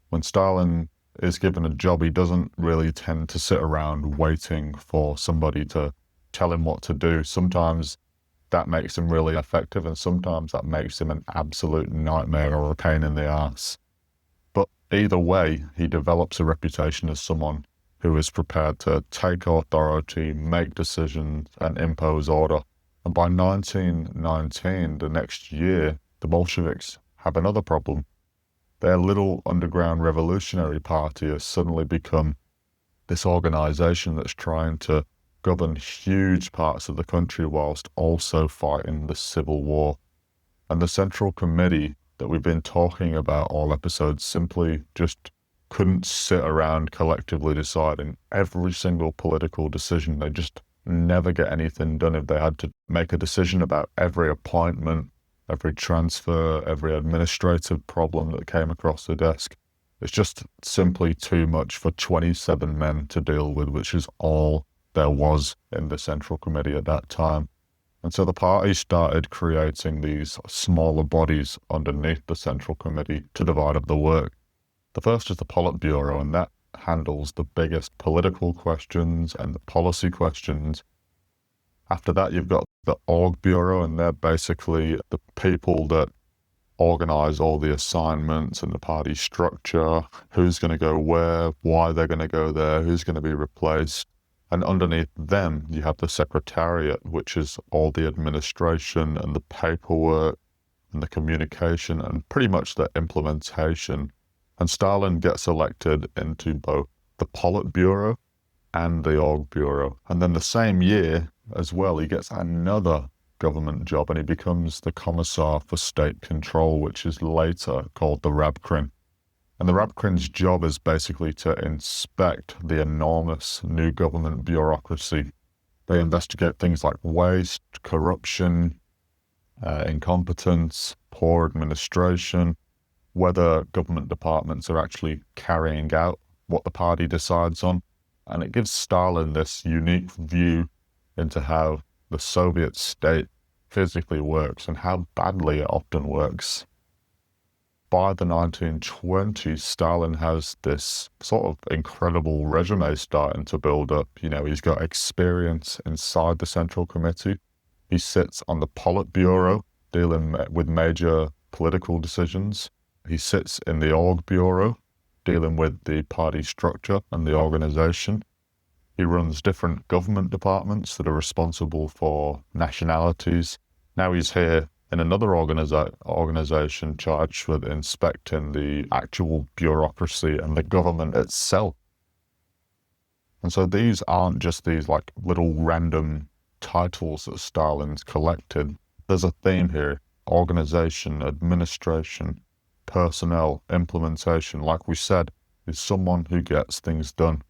When Stalin is given a job, he doesn't really tend to sit around waiting for somebody to tell him what to do. Sometimes that makes him really effective, and sometimes that makes him an absolute nightmare or a pain in the ass. But either way, he develops a reputation as someone who is prepared to take authority, make decisions, and impose order. And by 1919, the next year, the Bolsheviks have another problem. Their little underground revolutionary party has suddenly become this organization that's trying to govern huge parts of the country whilst also fighting the civil war. And the Central Committee that we've been talking about all episodes simply just couldn't sit around collectively deciding every single political decision. They just never get anything done if they had to make a decision about every appointment, every transfer, every administrative problem that came across the desk. It's just simply too much for 27 men to deal with, which is all there was in the Central Committee at that time. And so the party started creating these smaller bodies underneath the Central Committee to divide up the work. The first is the Politburo, and that handles the biggest political questions and the policy questions. After that, you've got the Orgburo, and they're basically the people that organize all the assignments and the party structure, who's going to go where, why they're going to go there, who's going to be replaced. And underneath them, you have the Secretariat, which is all the administration and the paperwork and the communication and pretty much the implementation. And Stalin gets elected into both the Politburo and the Orgburo. And then the same year as well, he gets another government job and he becomes the Commissar for State Control, which is later called the Rabkrin. And the Rabkrin's job is basically to inspect the enormous new government bureaucracy. They investigate things like waste, corruption, incompetence, poor administration, whether government departments are actually carrying out what the party decides on. And it gives Stalin this unique view into how the Soviet state physically works and how badly it often works. By the 1920s, Stalin has this sort of incredible resume starting to build up. He's got experience inside the Central Committee. He sits on the Politburo, dealing with major political decisions. He sits in the Orgburo, dealing with the party structure and the organization. He runs different government departments that are responsible for nationalities. Now he's here in another organization charged with inspecting the actual bureaucracy and the government itself. And so these aren't just these like little random titles that Stalin's collected. There's a theme here: organization, administration, personnel, implementation. Like we said, is someone who gets things done.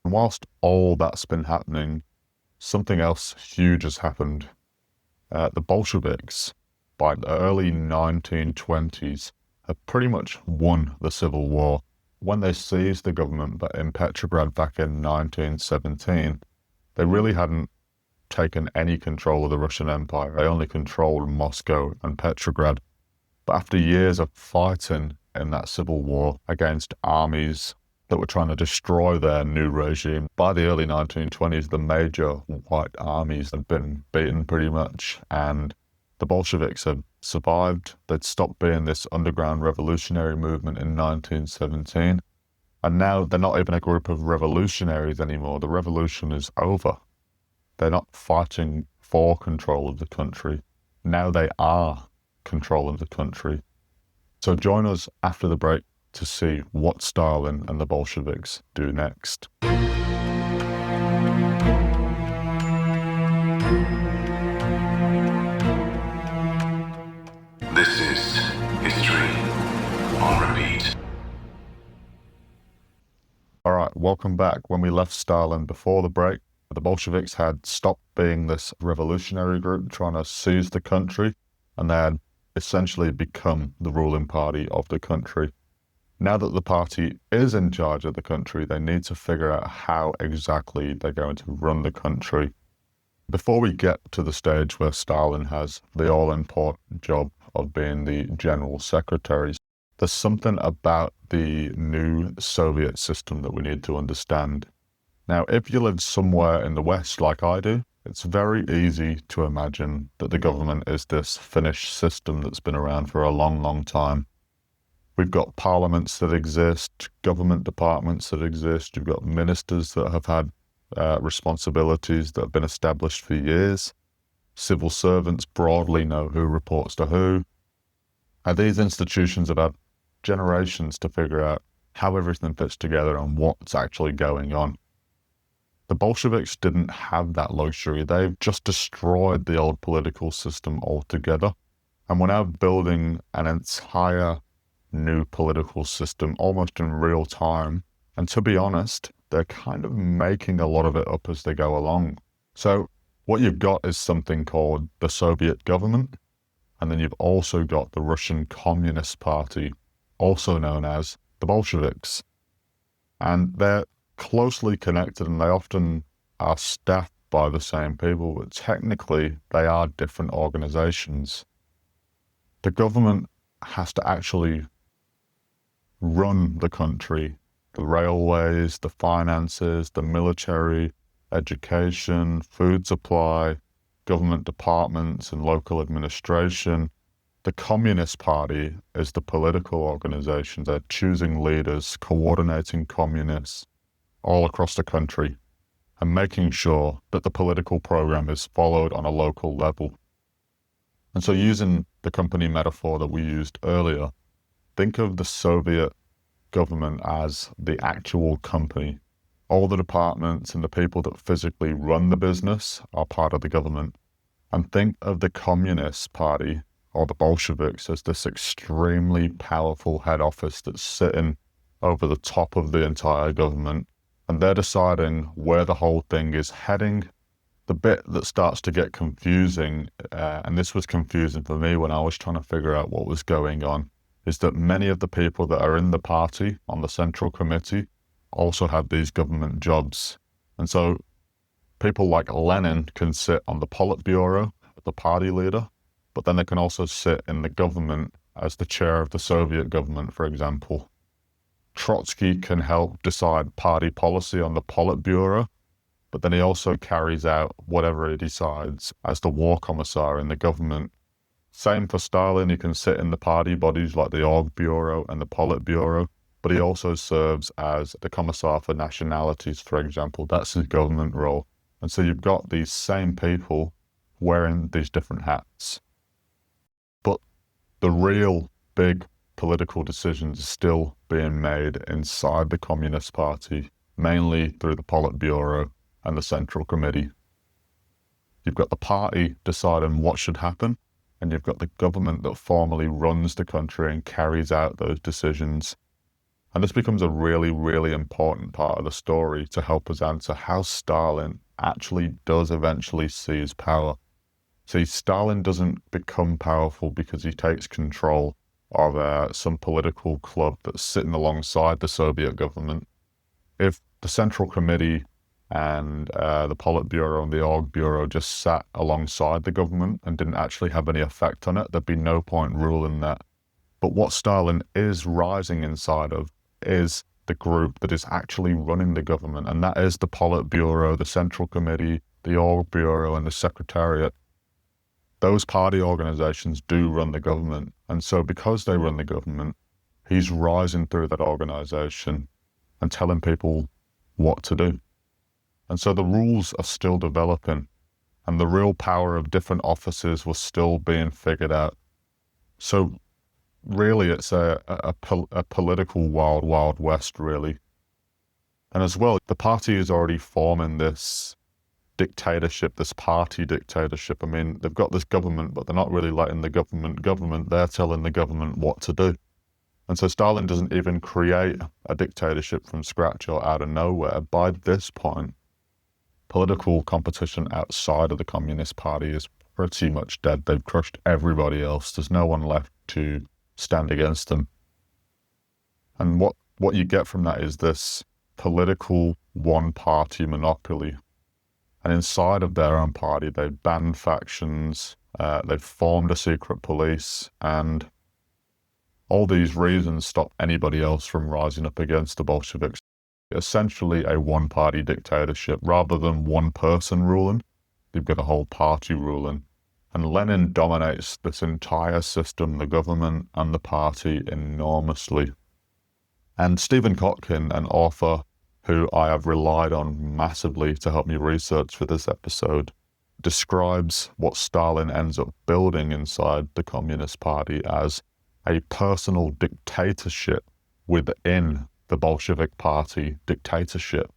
And whilst all that's been happening, something else huge has happened. The Bolsheviks, by the early 1920s, have pretty much won the civil war. When they seized the government in Petrograd back in 1917, they really hadn't taken any control of the Russian Empire. They only controlled Moscow and Petrograd. But after years of fighting in that civil war against armies that were trying to destroy their new regime, by the early 1920s, the major white armies had been beaten pretty much, and the Bolsheviks had survived. They'd stopped being this underground revolutionary movement in 1917, and now they're not even a group of revolutionaries anymore. The revolution is over. They're not fighting for control of the country. Now they are controlling the country. So join us after the break to see what Stalin and the Bolsheviks do next. This is history on repeat. All right, welcome back. When we left Stalin before the break, the Bolsheviks had stopped being this revolutionary group trying to seize the country, and they had essentially become the ruling party of the country. Now that the party is in charge of the country, they need to figure out how exactly they're going to run the country. Before we get to the stage where Stalin has the all-important job of being the general secretary, there's something about the new Soviet system that we need to understand. Now, if you live somewhere in the West like I do, it's very easy to imagine that the government is this finished system that's been around for a long, long time. We've got parliaments that exist, government departments that exist, you've got ministers that have had responsibilities that have been established for years. Civil servants broadly know who reports to who. And these institutions have had generations to figure out how everything fits together and what's actually going on. The Bolsheviks didn't have that luxury. They've just destroyed the old political system altogether. And we're now building an entire new political system almost in real time. And to be honest, they're kind of making a lot of it up as they go along. So what you've got is something called the Soviet government, and then you've also got the Russian Communist Party, also known as the Bolsheviks. And they're closely connected, and they often are staffed by the same people, but technically they are different organizations. The government has to actually run the country, the railways, the finances, the military, education, food supply, government departments and local administration. The Communist Party is the political organization. They're choosing leaders, coordinating communists all across the country, and making sure that the political program is followed on a local level. And so using the company metaphor that we used earlier, think of the Soviet government as the actual company. All the departments and the people that physically run the business are part of the government. And think of the Communist Party or the Bolsheviks as this extremely powerful head office that's sitting over the top of the entire government. And they're deciding where the whole thing is heading. The bit that starts to get confusing, and this was confusing for me when I was trying to figure out what was going on, is that many of the people that are in the party on the central committee also have these government jobs. And so people like Lenin can sit on the Politburo, the party leader, but then they can also sit in the government as the chair of the Soviet government, for example. Trotsky can help decide party policy on the Politburo, but then he also carries out whatever he decides as the war commissar in the government. Same for Stalin, he can sit in the party bodies like the Orgburo and the Politburo, but he also serves as the commissar for nationalities, for example. That's his government role. And so you've got these same people wearing these different hats. But the real big political decisions are still being made inside the Communist Party, mainly through the Politburo and the Central Committee. You've got the party deciding what should happen, and you've got the government that formally runs the country and carries out those decisions. And this becomes a really, really important part of the story to help us answer how Stalin actually does eventually seize power. See, Stalin doesn't become powerful because he takes control of some political club that's sitting alongside the Soviet government. If the Central Committee and the Politburo and the Orgburo just sat alongside the government and didn't actually have any effect on it, there'd be no point ruling that. But what Stalin is rising inside of is the group that is actually running the government, and that is the Politburo, the Central Committee, the Orgburo and the Secretariat. Those party organizations do run the government, and so because they run the government, he's rising through that organization and telling people what to do. And so the rules are still developing, and the real power of different offices was still being figured out. So really it's a political wild, wild west, really. And as well, the party is already forming this dictatorship, this party dictatorship. I mean, they've got this government, but they're not really letting the government, they're telling the government what to do. And so Stalin doesn't even create a dictatorship from scratch or out of nowhere. By this point, political competition outside of the Communist Party is pretty much dead. They've crushed everybody else. There's no one left to stand against them. And what you get from that is this political one-party monopoly. And inside of their own party, they've banned factions, they've formed a secret police, and all these reasons stop anybody else from rising up against the Bolsheviks. Essentially a one-party dictatorship. Rather than one person ruling, you've got a whole party ruling. And Lenin dominates this entire system, the government and the party, enormously. And Stephen Kotkin, an author who I have relied on massively to help me research for this episode, describes what Stalin ends up building inside the Communist Party as a personal dictatorship within the Bolshevik Party dictatorship.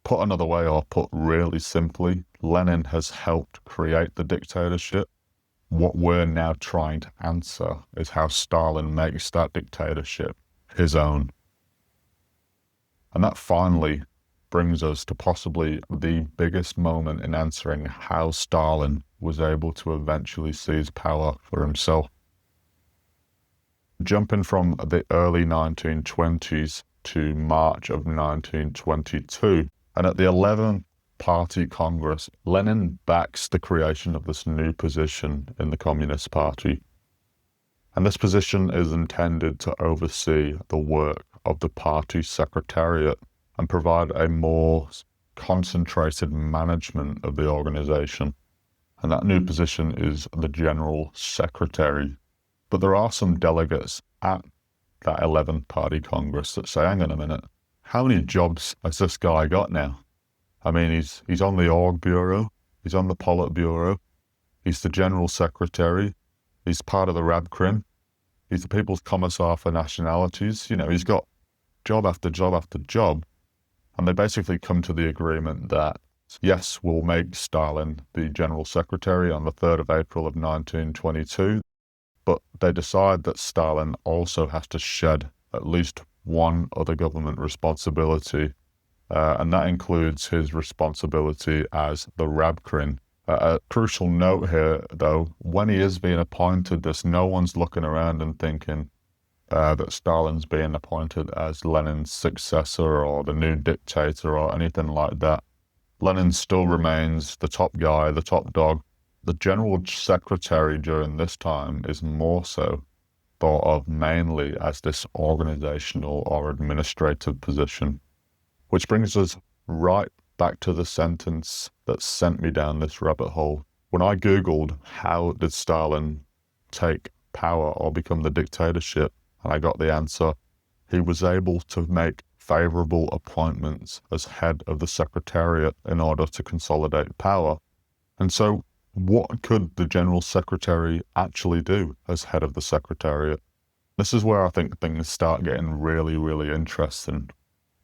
Put another way, or put really simply, Lenin has helped create the dictatorship. What we're now trying to answer is how Stalin makes that dictatorship his own. And that finally brings us to possibly the biggest moment in answering how Stalin was able to eventually seize power for himself. Jumping from the early 1920s to March of 1922, and at the 11th Party Congress, Lenin backs the creation of this new position in the Communist Party. And this position is intended to oversee the work of the party secretariat and provide a more concentrated management of the organization. And that new position is the General Secretary. But there are some delegates at that 11th Party Congress that say, hang on a minute, how many jobs has this guy got now? I mean, he's on the Orgburo, he's on the Politburo, he's the General Secretary, he's part of the Rabkrim, he's the People's Commissar for Nationalities, he's got job after job after job. And they basically come to the agreement that, yes, we'll make Stalin the General Secretary on the 3rd of April of 1922, but they decide that Stalin also has to shed at least one other government responsibility, and that includes his responsibility as the Rabkrin. A crucial note here, though, when he is being appointed this, no one's looking around and thinking that Stalin's being appointed as Lenin's successor or the new dictator or anything like that. Lenin still remains the top guy, the top dog. The General Secretary during this time is more so thought of mainly as this organizational or administrative position. Which brings us right back to the sentence that sent me down this rabbit hole. When I Googled how did Stalin take power or become the dictatorship, and I got the answer, he was able to make favorable appointments as head of the Secretariat in order to consolidate power. And so what could the General Secretary actually do as head of the Secretariat? This is where I think things start getting really, really interesting.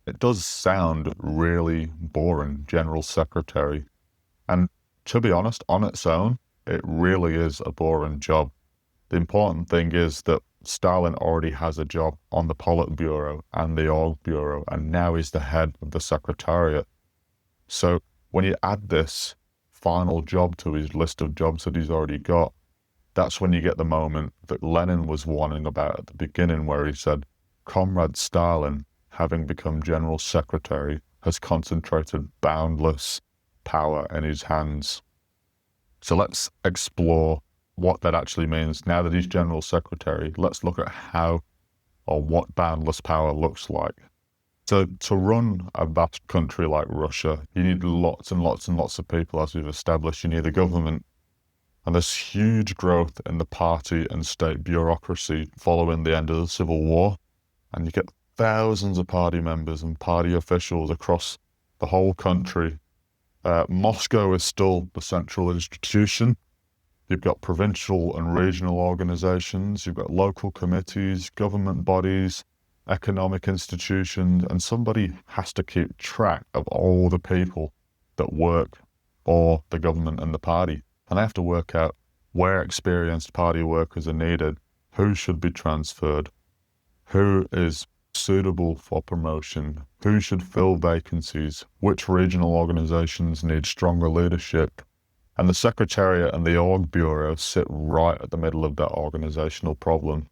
It does sound really boring, General Secretary. And to be honest, on its own, it really is a boring job. The important thing is that Stalin already has a job on the Politburo and the Orgburo, and now he's the head of the Secretariat. So when you add this final job to his list of jobs that he's already got, that's when you get the moment that Lenin was warning about at the beginning, where he said, Comrade Stalin, having become General Secretary, has concentrated boundless power in his hands. So let's explore what that actually means. Now that he's General Secretary, let's look at how or what boundless power looks like. So to run a vast country like Russia, you need lots and lots and lots of people, as we've established. You need a government. And there's huge growth in the party and state bureaucracy following the end of the Civil War. And you get thousands of party members and party officials across the whole country. Moscow is still the central institution. You've got provincial and regional organizations, you've got local committees, government bodies, economic institutions, and somebody has to keep track of all the people that work or the government and the party. And they have to work out where experienced party workers are needed, who should be transferred, who is suitable for promotion, who should fill vacancies, which regional organizations need stronger leadership. And the Secretariat and the Orgburo sit right at the middle of that organizational problem.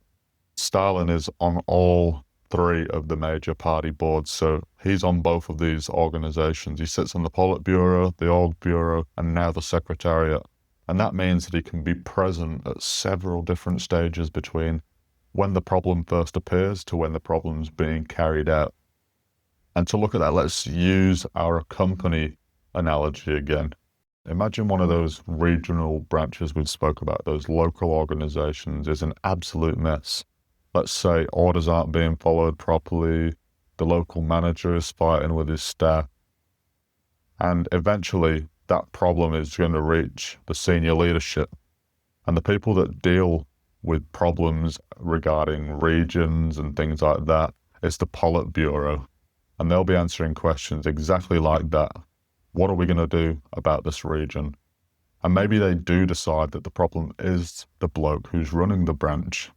Stalin is on all three of the major party boards, so he's on both of these organizations. He sits on the Politburo, the Orgburo, and now the Secretariat. And that means that he can be present at several different stages between when the problem first appears to when the problem's being carried out. And to look at that, let's use our company analogy again. Imagine one of those regional branches we spoke about, those local organizations, is an absolute mess. Let's say orders aren't being followed properly, the local manager is fighting with his staff, and eventually that problem is going to reach the senior leadership. And the people that deal with problems regarding regions and things like that is the Politburo. And they'll be answering questions exactly like that. What are we going to do about this region? And maybe they do decide that the problem is the bloke who's running the branch.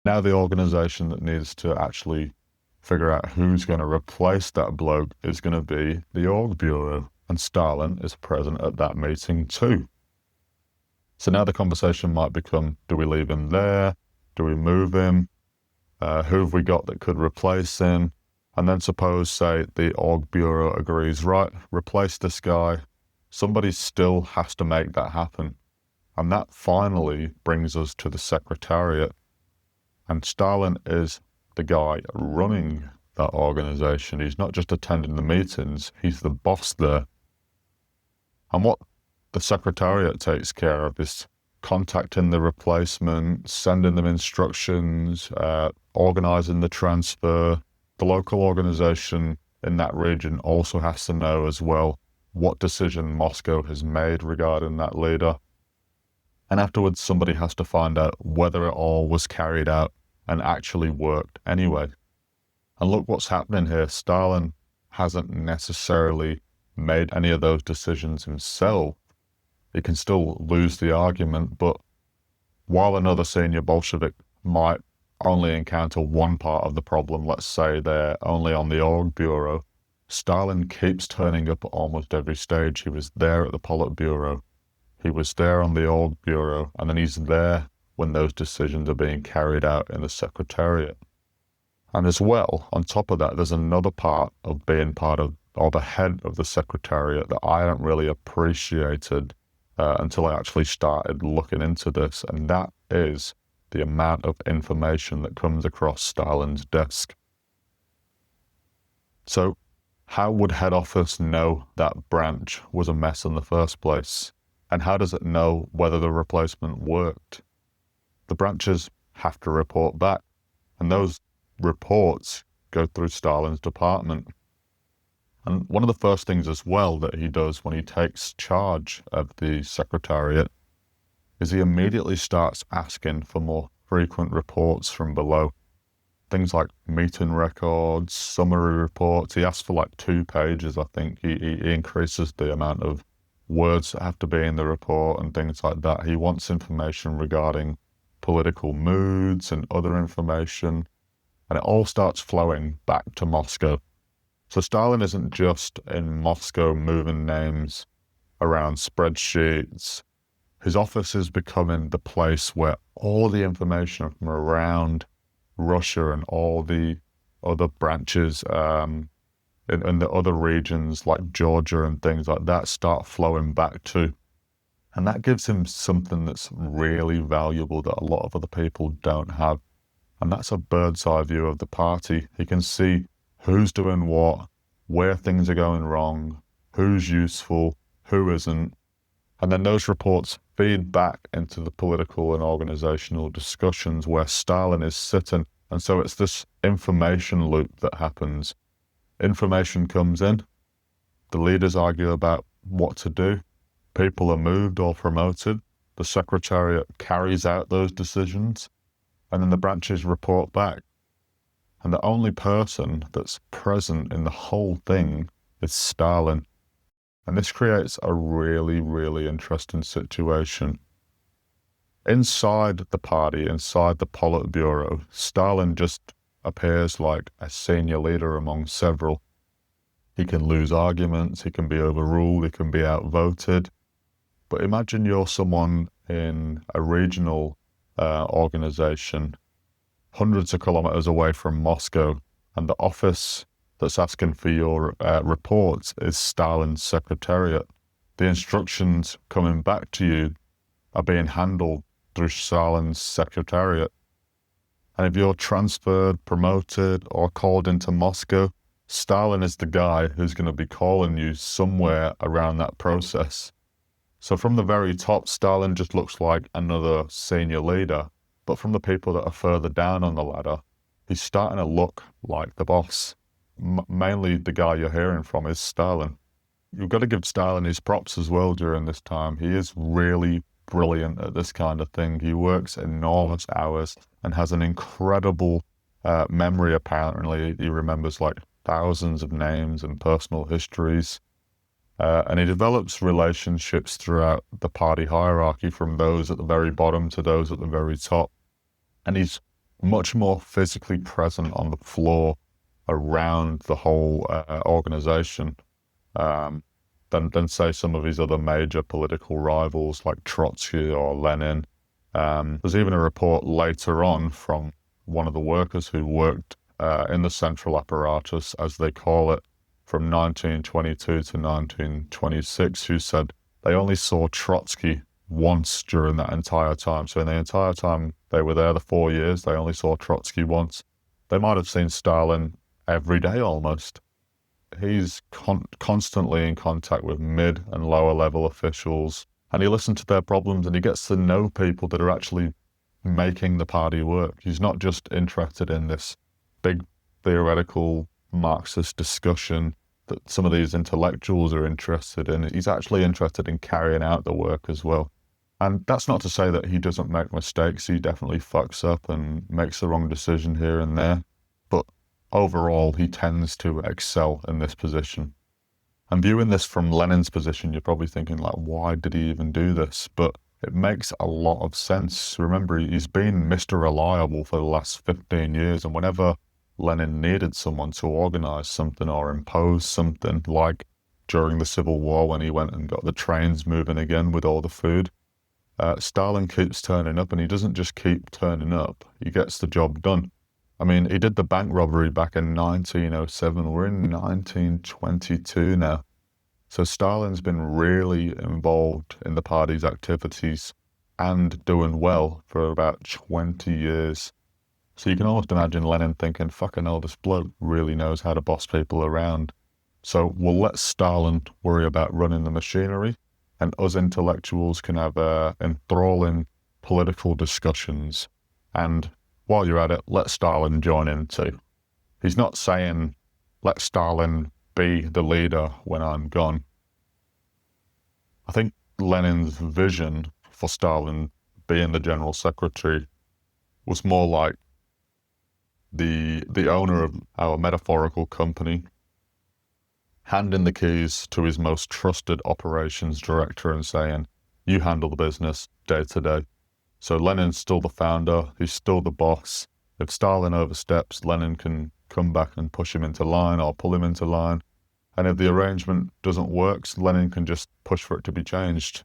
Now the organization that needs to actually figure out who's going to replace that bloke is going to be the Orgburo. And Stalin is present at that meeting too. So now the conversation might become, do we leave him there? Do we move him? Who have we got that could replace him? And then suppose, say, the Orgburo agrees, right, replace this guy. Somebody still has to make that happen. And that finally brings us to the Secretariat. And Stalin is the guy running that organization. He's not just attending the meetings, he's the boss there. And what the Secretariat takes care of is contacting the replacement, sending them instructions, organizing the transfer. The local organization in that region also has to know as well what decision Moscow has made regarding that leader. And afterwards, somebody has to find out whether it all was carried out and actually worked anyway. And look what's happening here. Stalin hasn't necessarily made any of those decisions himself. He can still lose the argument, but while another senior Bolshevik might only encounter one part of the problem, let's say they're only on the Orgburo, Stalin keeps turning up at almost every stage. He was there at the Politburo, he was there on the Orgburo, and then he's there when those decisions are being carried out in the Secretariat. And as well, on top of that, there's another part of being part of, or the head of the Secretariat, that I hadn't really appreciated until I actually started looking into this, and that is the amount of information that comes across Stalin's desk. So how would head office know that branch was a mess in the first place? And how does it know whether the replacement worked? The branches have to report back, and those reports go through Stalin's department. And one of the first things as well that he does when he takes charge of the Secretariat is he immediately starts asking for more frequent reports from below. Things like meeting records, summary reports. He asks for like 2 pages, I think. He increases the amount of words that have to be in the report and things like that. He wants information regarding political moods and other information. And it all starts flowing back to Moscow. So Stalin isn't just in Moscow moving names around spreadsheets. His office is becoming the place where all the information from around Russia and all the other branches in the other regions like Georgia and things like that start flowing back to. And that gives him something that's really valuable that a lot of other people don't have. And that's a bird's eye view of the party. He can see who's doing what, where things are going wrong, who's useful, who isn't. And then those reports feed back into the political and organizational discussions where Stalin is sitting. And so it's this information loop that happens. Information comes in, the leaders argue about what to do, people are moved or promoted, the Secretariat carries out those decisions, and then the branches report back. And the only person that's present in the whole thing is Stalin. And this creates a really, really interesting situation. Inside the party, inside the Politburo, Stalin just appears like a senior leader among several. He can lose arguments, he can be overruled, he can be outvoted. But imagine you're someone in a regional organization, hundreds of kilometers away from Moscow, and the office that's asking for your reports is Stalin's Secretariat. The instructions coming back to you are being handled through Stalin's Secretariat. And if you're transferred, promoted, or called into Moscow, Stalin is the guy who's going to be calling you somewhere around that process. So from the very top, Stalin just looks like another senior leader, but from the people that are further down on the ladder, he's starting to look like the boss. Mainly the guy you're hearing from is Stalin. You've got to give Stalin his props as well during this time. He is really brilliant at this kind of thing. He works enormous hours and has an incredible memory, apparently. He remembers like thousands of names and personal histories. And he develops relationships throughout the party hierarchy, from those at the very bottom to those at the very top. And he's much more physically present on the floor around the whole organization than say some of his other major political rivals like Trotsky or Lenin. There's even a report later on from one of the workers who worked in the central apparatus, as they call it, from 1922 to 1926, who said they only saw Trotsky once during that entire time. So in the entire time they were there, the 4 years, they only saw Trotsky once. They might have seen Stalin every day almost. He's constantly in contact with mid and lower level officials, and he listens to their problems and he gets to know people that are actually making the party work. He's not just interested in this big theoretical Marxist discussion that some of these intellectuals are interested in. He's actually interested in carrying out the work as well. And that's not to say that he doesn't make mistakes. He definitely fucks up and makes the wrong decision here and there. But overall, he tends to excel in this position. And viewing this from Lenin's position, you're probably thinking, like, why did he even do this? But it makes a lot of sense. Remember, he's been Mr. Reliable for the last 15 years, and whenever Lenin needed someone to organize something or impose something, like during the Civil War when he went and got the trains moving again with all the food, Stalin keeps turning up, and he doesn't just keep turning up, he gets the job done. I mean, he did the bank robbery back in 1907. We're in 1922 now. So Stalin's been really involved in the party's activities and doing well for about 20 years. So you can almost imagine Lenin thinking, fucking hell, this bloke really knows how to boss people around. So we'll let Stalin worry about running the machinery, and us intellectuals can have enthralling political discussions. And while you're at it, let Stalin join in too. He's not saying, let Stalin be the leader when I'm gone. I think Lenin's vision for Stalin being the general secretary was more like the owner of our metaphorical company handing the keys to his most trusted operations director and saying, you handle the business day to day. So Lenin's still the founder, he's still the boss. If Stalin oversteps, Lenin can come back and push him into line or pull him into line. And if the arrangement doesn't work, Lenin can just push for it to be changed.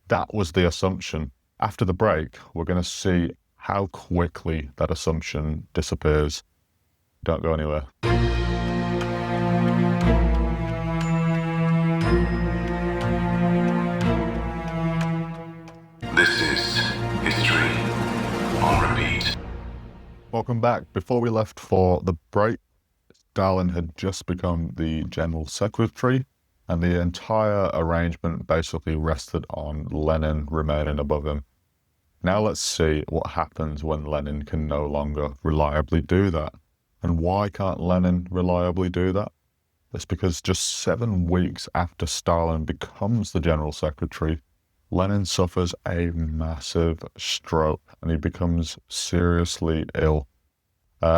That was the assumption. After the break, we're going to see how quickly that assumption disappears. Don't go anywhere. This is History on Repeat. Welcome back. Before we left for the break, Stalin had just become the general secretary, and the entire arrangement basically rested on Lenin remaining above him. Now let's see what happens when Lenin can no longer reliably do that. And why can't Lenin reliably do that? It's because just 7 weeks after Stalin becomes the general secretary, Lenin suffers a massive stroke and he becomes seriously ill.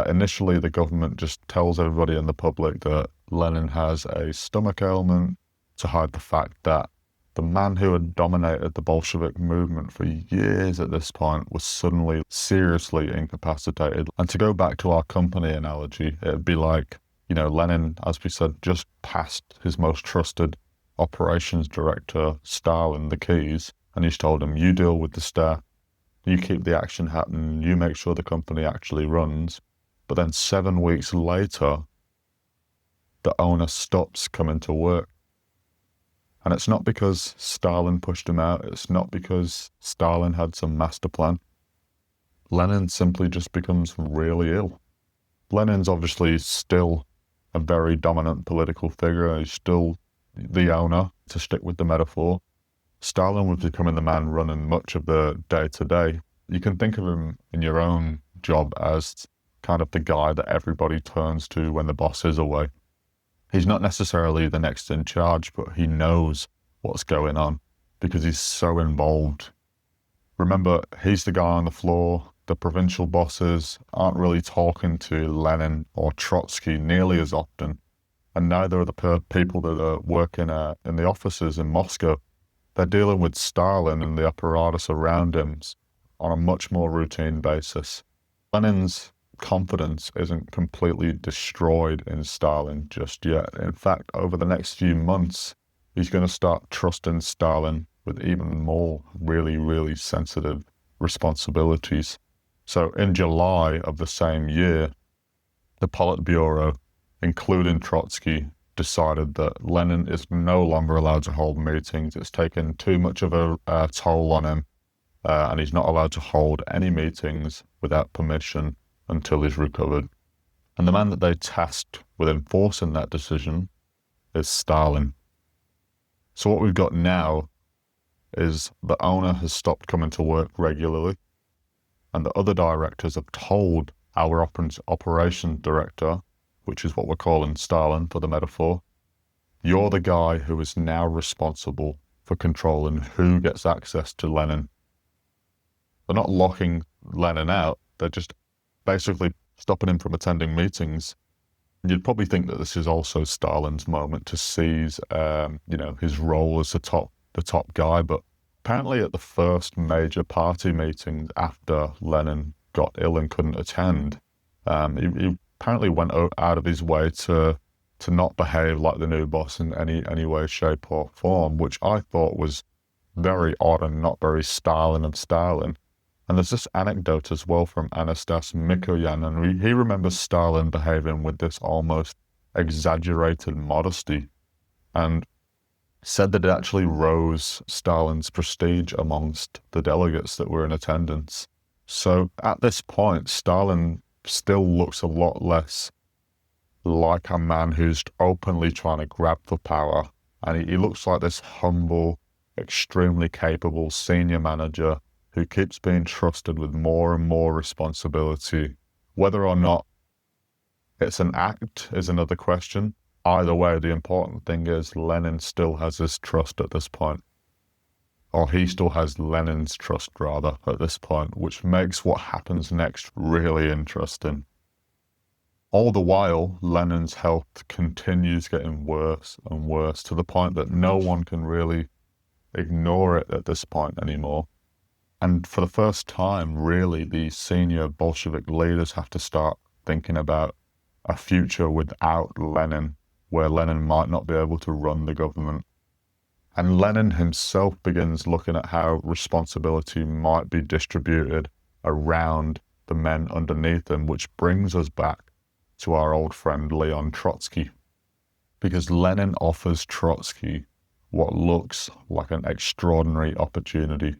Initially, the government just tells everybody in the public that Lenin has a stomach ailment, to hide the fact that the man who had dominated the Bolshevik movement for years at this point was suddenly seriously incapacitated. And to go back to our company analogy, it'd be like, Lenin, as we said, just passed his most trusted operations director, Stalin, the keys, and he's told him, you deal with the staff, you keep the action happening, you make sure the company actually runs. But then 7 weeks later, the owner stops coming to work. And it's not because Stalin pushed him out. It's not because Stalin had some master plan. Lenin simply just becomes really ill. Lenin's obviously still a very dominant political figure. He's still the owner, to stick with the metaphor. Stalin was becoming the man running much of the day-to-day. You can think of him in your own job as kind of the guy that everybody turns to when the boss is away. He's not necessarily the next in charge, but he knows what's going on because he's so involved. Remember, he's the guy on the floor. The provincial bosses aren't really talking to Lenin or Trotsky nearly as often, and neither are the people that are working in the offices in Moscow. They're dealing with Stalin and the apparatus around him on a much more routine basis. Lenin's confidence isn't completely destroyed in Stalin just yet. In fact, over the next few months, he's going to start trusting Stalin with even more really, really sensitive responsibilities. So in July of the same year, the Politburo, including Trotsky, decided that Lenin is no longer allowed to hold meetings. It's taken too much of a toll on him, and he's not allowed to hold any meetings without permission until he's recovered. And the man that they tasked with enforcing that decision is Stalin. So what we've got now is the owner has stopped coming to work regularly, and the other directors have told our operations director, which is what we're calling Stalin for the metaphor, you're the guy who is now responsible for controlling who gets access to Lenin. They're not locking Lenin out, they're just basically stopping him from attending meetings. You'd probably think that this is also Stalin's moment to seize, his role as the top guy. But apparently, at the first major party meeting after Lenin got ill and couldn't attend, he apparently went out of his way to not behave like the new boss in any way, shape, or form, which I thought was very odd and not very Stalin of Stalin. And there's this anecdote as well from Anastas Mikoyan, and he remembers Stalin behaving with this almost exaggerated modesty, and said that it actually rose Stalin's prestige amongst the delegates that were in attendance. So at this point, Stalin still looks a lot less like a man who's openly trying to grab for power, and he looks like this humble, extremely capable senior manager who keeps being trusted with more and more responsibility. Whether or not it's an act is another question. Either way, the important thing is Lenin still has his trust at this point. Or he still has Lenin's trust, rather, at this point, which makes what happens next really interesting. All the while, Lenin's health continues getting worse and worse, to the point that no one can really ignore it at this point anymore. And for the first time, really, the senior Bolshevik leaders have to start thinking about a future without Lenin, where Lenin might not be able to run the government. And Lenin himself begins looking at how responsibility might be distributed around the men underneath him, which brings us back to our old friend Leon Trotsky. Because Lenin offers Trotsky what looks like an extraordinary opportunity.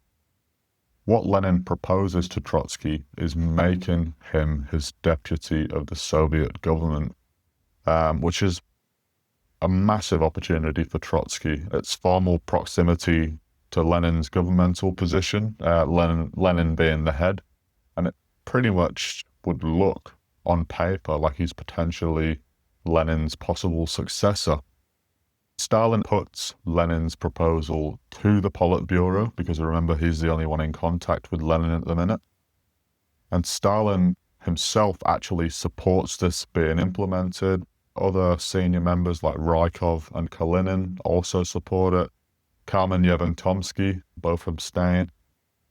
What Lenin proposes to Trotsky is making him his deputy of the Soviet government, which is a massive opportunity for Trotsky. It's far more proximity to Lenin's governmental position, Lenin being the head, and it pretty much would look on paper like he's potentially Lenin's possible successor. Stalin puts Lenin's proposal to the Politburo, because remember, he's the only one in contact with Lenin at the minute. And Stalin himself actually supports this being implemented. Other senior members like Rykov and Kalinin also support it. Kamenev and Tomsky both abstain.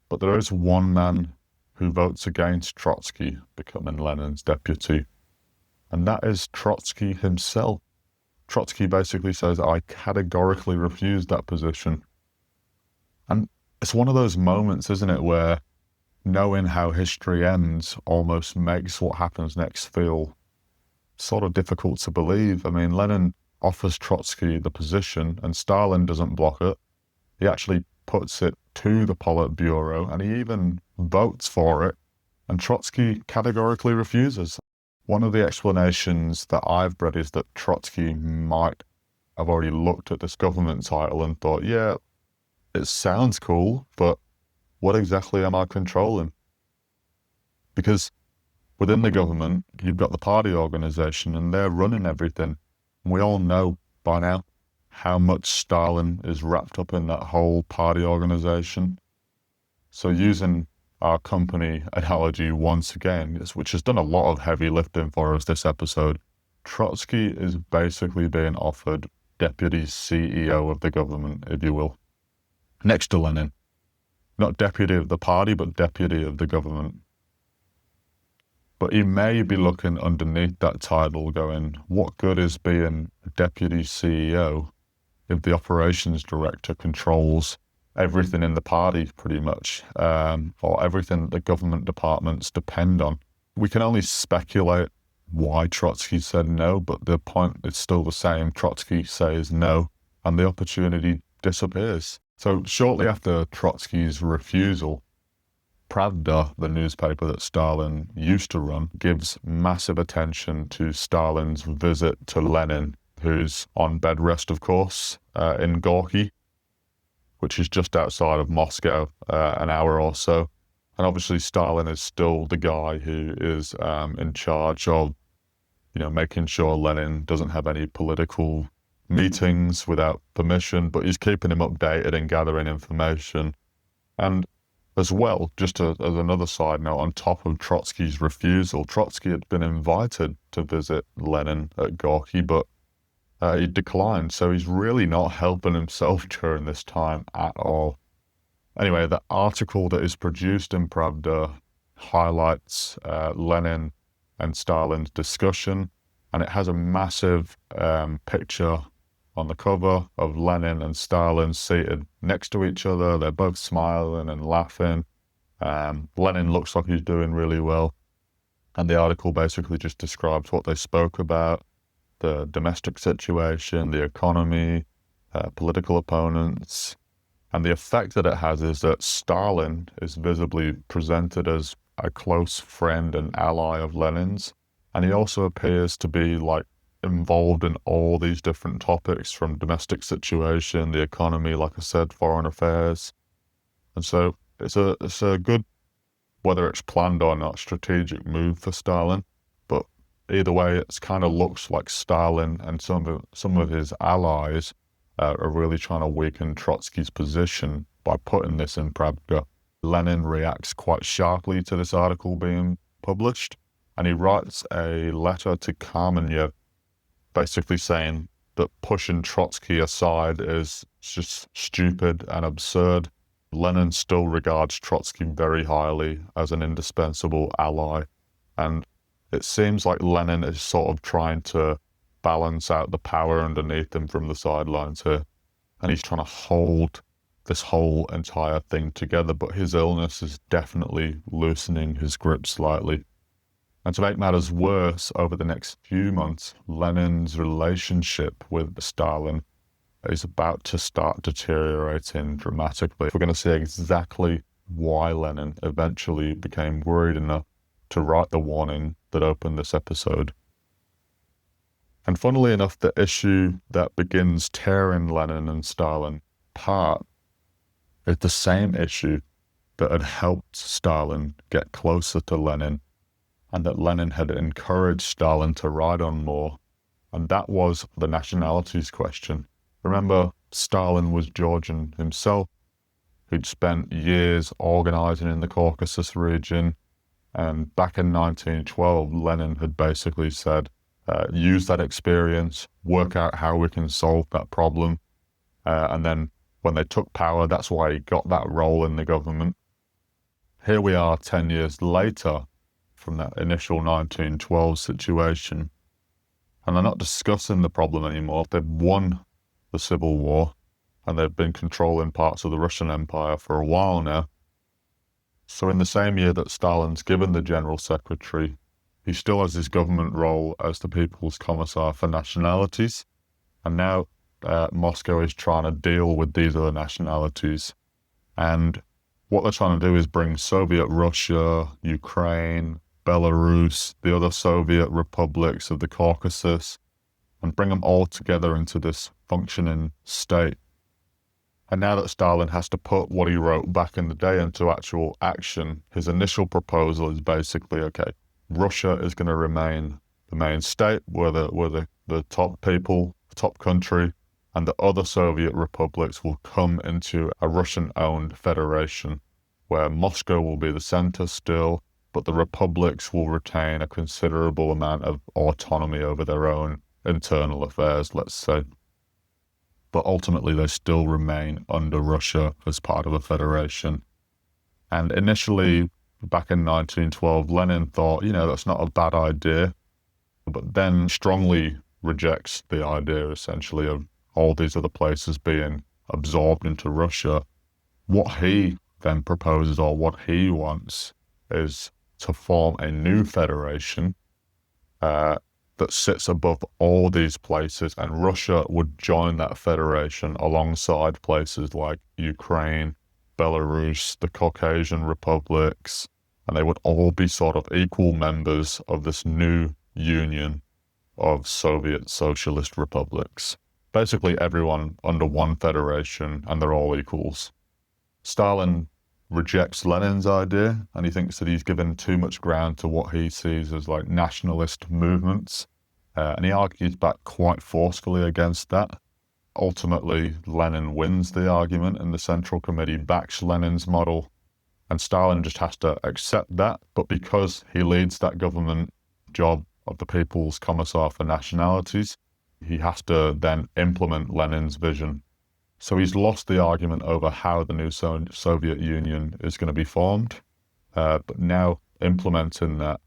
But there is one man who votes against Trotsky becoming Lenin's deputy, and that is Trotsky himself. Trotsky basically says, I categorically refuse that position. And it's one of those moments, isn't it, where knowing how history ends almost makes what happens next feel sort of difficult to believe. I mean, Lenin offers Trotsky the position and Stalin doesn't block it. He actually puts it to the Politburo and he even votes for it, and Trotsky categorically refuses. One of the explanations that I've read is that Trotsky might have already looked at this government title and thought, yeah, it sounds cool, but what exactly am I controlling? Because within the government, you've got the party organization and they're running everything. We all know by now how much Stalin is wrapped up in that whole party organization. So using our company analogy once again, which has done a lot of heavy lifting for us this episode, Trotsky is basically being offered deputy CEO of the government, if you will, next to Lenin. Not deputy of the party, but deputy of the government. But he may be looking underneath that title going, what good is being a deputy CEO if the operations director controls everything in the party pretty much, or everything that the government departments depend on? We can only speculate why Trotsky said no, but the point is still the same. Trotsky says no, and the opportunity disappears. So shortly after Trotsky's refusal, Pravda, the newspaper that Stalin used to run, gives massive attention to Stalin's visit to Lenin, who's on bed rest, of course, in Gorky, which is just outside of Moscow, an hour or so. And obviously Stalin is still the guy who is in charge of, making sure Lenin doesn't have any political meetings without permission, but he's keeping him updated and gathering information. And as well, just as another side note, on top of Trotsky's refusal, Trotsky had been invited to visit Lenin at Gorky, but he declined. So he's really not helping himself during this time at all. Anyway, the article that is produced in Pravda highlights Lenin and Stalin's discussion, and it has a massive picture on the cover of Lenin and Stalin seated next to each other. They're both smiling and laughing. Lenin looks like he's doing really well. And the article basically just describes what they spoke about, the domestic situation, the economy, political opponents. And the effect that it has is that Stalin is visibly presented as a close friend and ally of Lenin's. And he also appears to be involved in all these different topics, from domestic situation, the economy, like I said, foreign affairs. And so it's a good, whether it's planned or not, strategic move for Stalin. But either way, it kind of looks like Stalin and some of his allies are really trying to weaken Trotsky's position by putting this in Pravda. Lenin reacts quite sharply to this article being published, and he writes a letter to Kamenev basically saying that pushing Trotsky aside is just stupid and absurd. Lenin still regards Trotsky very highly as an indispensable ally, and it seems like Lenin is sort of trying to balance out the power underneath him from the sidelines here, and he's trying to hold this whole entire thing together, but his illness is definitely loosening his grip slightly. And to make matters worse, over the next few months, Lenin's relationship with Stalin is about to start deteriorating dramatically. We're going to see exactly why Lenin eventually became worried enough to write the warning that opened this episode. And funnily enough, the issue that begins tearing Lenin and Stalin apart is the same issue that had helped Stalin get closer to Lenin, and that Lenin had encouraged Stalin to ride on more, and that was the nationalities question. Remember, Stalin was Georgian himself, who'd spent years organizing in the Caucasus region, and back in 1912, Lenin had basically said, use that experience, work out how we can solve that problem. And then when they took power, that's why he got that role in the government. Here we are 10 years later from that initial 1912 situation, and they're not discussing the problem anymore. They've won the Civil War, and they've been controlling parts of the Russian Empire for a while now. So in the same year that Stalin's given the General Secretary, he still has his government role as the People's Commissar for Nationalities, and now Moscow is trying to deal with these other nationalities. And what they're trying to do is bring Soviet Russia, Ukraine, Belarus, the other Soviet republics of the Caucasus, and bring them all together into this functioning state. And now that Stalin has to put what he wrote back in the day into actual action, his initial proposal is basically, okay, Russia is going to remain the main state, where the top people, the top country, and the other Soviet republics will come into a Russian-owned federation, where Moscow will be the center still, but the republics will retain a considerable amount of autonomy over their own internal affairs, let's say. But ultimately they still remain under Russia as part of a federation. And initially, back in 1912, Lenin thought, that's not a bad idea, but then strongly rejects the idea, essentially, of all these other places being absorbed into Russia. What he then proposes, or what he wants, is to form a new federation that sits above all these places, and Russia would join that federation alongside places like Ukraine, Belarus, the Caucasian republics, and they would all be sort of equal members of this new union of Soviet socialist republics. Basically everyone under one federation, and they're all equals. Stalin rejects Lenin's idea, and he thinks that he's given too much ground to what he sees as like nationalist movements, and he argues back quite forcefully against that. Ultimately, Lenin wins the argument, and the Central Committee backs Lenin's model, and Stalin just has to accept that. But because he leads that government job of the People's Commissar for Nationalities, he has to then implement Lenin's vision. So he's lost the argument over how the new Soviet Union is going to be formed, but now implementing that,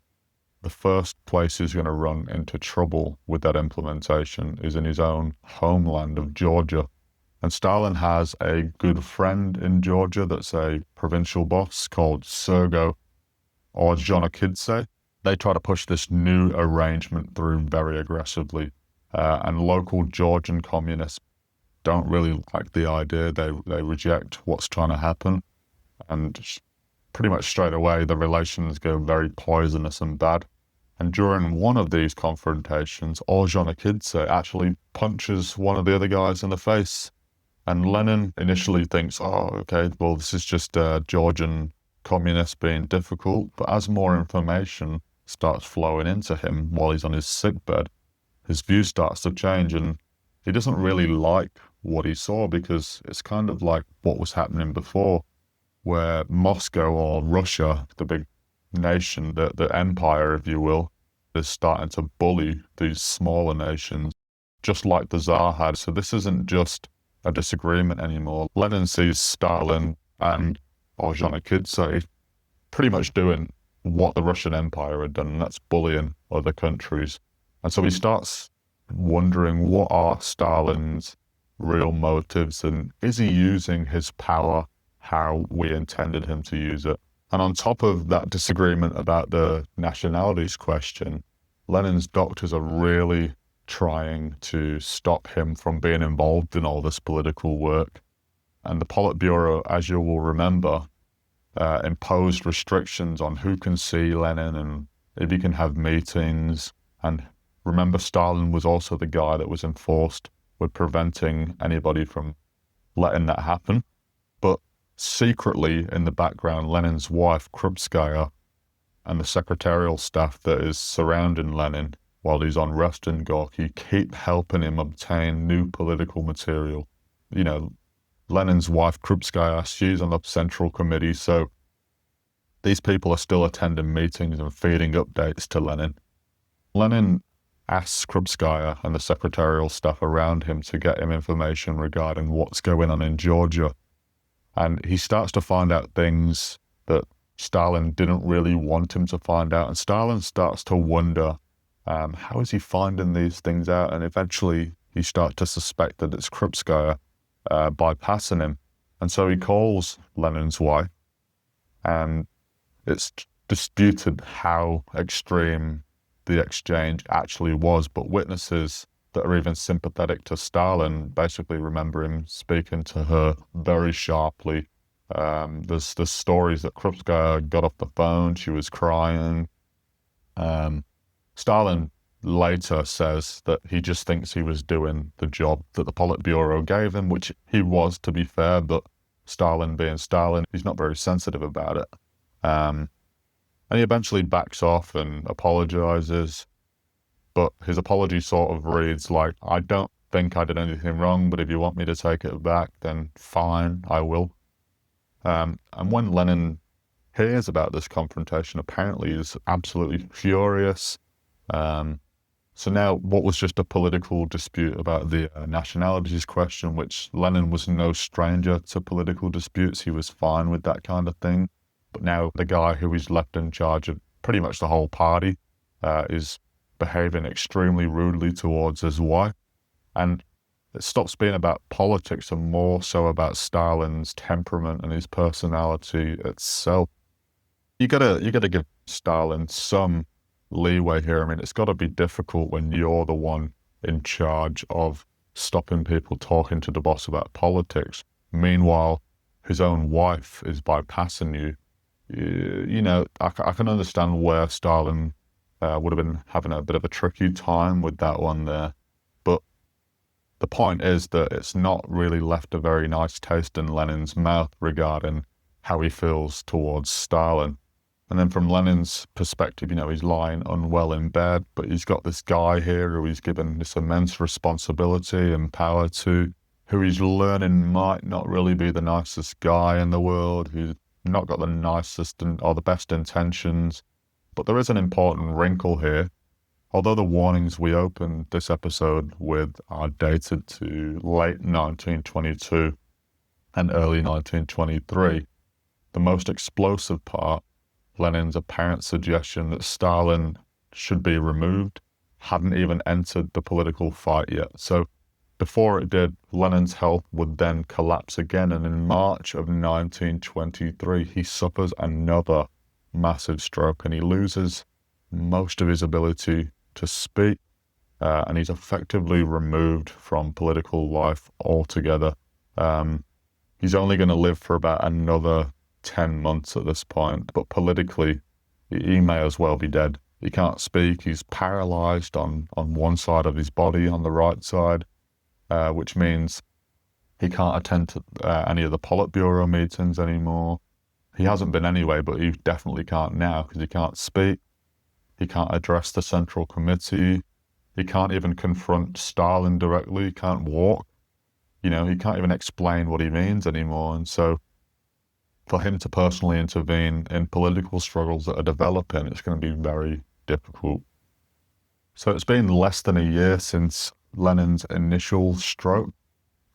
the first place he's going to run into trouble with that implementation is in his own homeland of Georgia. And Stalin has a good friend in Georgia that's a provincial boss called Sergo Ordzhonikidze. They try to push this new arrangement through very aggressively, and local Georgian communists don't really like the idea. They reject what's trying to happen, and pretty much straight away the relations go very poisonous and bad. And during one of these confrontations, Ordzhonikidze actually punches one of the other guys in the face. And Lenin initially thinks, oh, okay, well, this is just Georgian communists being difficult. But as more information starts flowing into him while he's on his sickbed, his view starts to change, and he doesn't really like what he saw, because it's kind of like what was happening before, where Moscow, or Russia, the big nation, the empire, if you will, is starting to bully these smaller nations, just like the Tsar had. So this isn't just a disagreement anymore. Lenin sees Stalin and Ordzhonikidze pretty much doing what the Russian Empire had done, and that's bullying other countries. And so he starts wondering, what are Stalin's real motives, and is he using his power how we intended him to use it? And on top of that disagreement about the nationalities question, Lenin's doctors are really trying to stop him from being involved in all this political work. And the Politburo, as you will remember, imposed restrictions on who can see Lenin and if he can have meetings. And remember, Stalin was also the guy that was enforced with preventing anybody from letting that happen. But secretly, in the background, Lenin's wife, Krupskaya, and the secretarial staff that is surrounding Lenin while he's on rest in Gorky keep helping him obtain new political material. Lenin's wife, Krupskaya, she's on the Central Committee, so these people are still attending meetings and feeding updates to Lenin. Lenin asks Krupskaya and the secretarial staff around him to get him information regarding what's going on in Georgia. And he starts to find out things that Stalin didn't really want him to find out. And Stalin starts to wonder, how is he finding these things out? And eventually he starts to suspect that it's Krupskaya bypassing him. And so he calls Lenin's wife, and it's disputed how extreme the exchange actually was, but witnesses that are even sympathetic to Stalin basically remember him speaking to her very sharply. There's stories that Krupskaya got off the phone, she was crying. Stalin later says that he just thinks he was doing the job that the Politburo gave him, which he was, to be fair, but Stalin being Stalin, he's not very sensitive about it. And he eventually backs off and apologizes, but his apology sort of reads like, I don't think I did anything wrong, but if you want me to take it back, then fine, I will. And when Lenin hears about this confrontation, apparently he's absolutely furious. So now what was just a political dispute about the nationalities question, which Lenin was no stranger to political disputes, he was fine with that kind of thing. But now the guy who is left in charge of pretty much the whole party is behaving extremely rudely towards his wife. And it stops being about politics and more so about Stalin's temperament and his personality itself. You gotta give Stalin some leeway here. I mean, it's got to be difficult when you're the one in charge of stopping people talking to the boss about politics. Meanwhile, his own wife is bypassing you. You know, I can understand where Stalin would have been having a bit of a tricky time with that one there. But the point is that it's not really left a very nice taste in Lenin's mouth regarding how he feels towards Stalin. And then from Lenin's perspective, you know, he's lying unwell in bed, but he's got this guy here who he's given this immense responsibility and power to, who he's learning might not really be the nicest guy in the world, who's not got the nicest or the best intentions. But there is an important wrinkle here. Although the warnings we opened this episode with are dated to late 1922 and early 1923, the most explosive part, Lenin's apparent suggestion that Stalin should be removed, hadn't even entered the political fight yet. So before it did, Lenin's health would then collapse again, and in March of 1923, he suffers another massive stroke and he loses most of his ability to speak, and he's effectively removed from political life altogether. He's only going to live for about another 10 months at this point, but politically, he may as well be dead. He can't speak, he's paralyzed on one side of his body, on the right side, which means he can't attend to any of the Politburo meetings anymore. He hasn't been anyway, but he definitely can't now because he can't speak. He can't address the Central Committee. He can't even confront Stalin directly. He can't walk. You know, he can't even explain what he means anymore. And so for him to personally intervene in political struggles that are developing, it's going to be very difficult. So it's been less than a year since Lenin's initial stroke,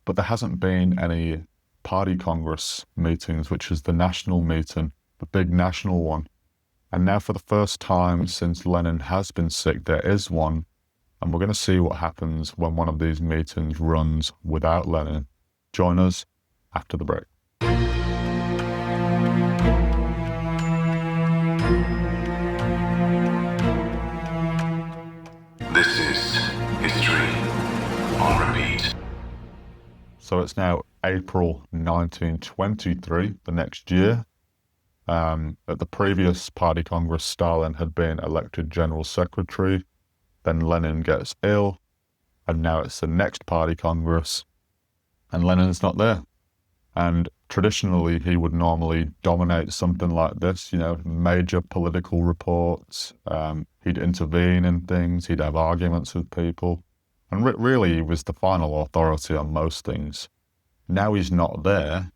but there hasn't been any party congress meetings, which is the national meeting, the big national one. And now for the first time since Lenin has been sick, there is one, and we're going to see what happens when one of these meetings runs without Lenin. Join us after the break. This is History on Repeat. So it's now April 1923, the next year. At the previous party congress, Stalin had been elected general secretary, then Lenin gets ill, and now it's the next party congress, and Lenin's not there. And traditionally, he would normally dominate something like this, you know, major political reports. He'd intervene in things, he'd have arguments with people, and really he was the final authority on most things. Now he's not there.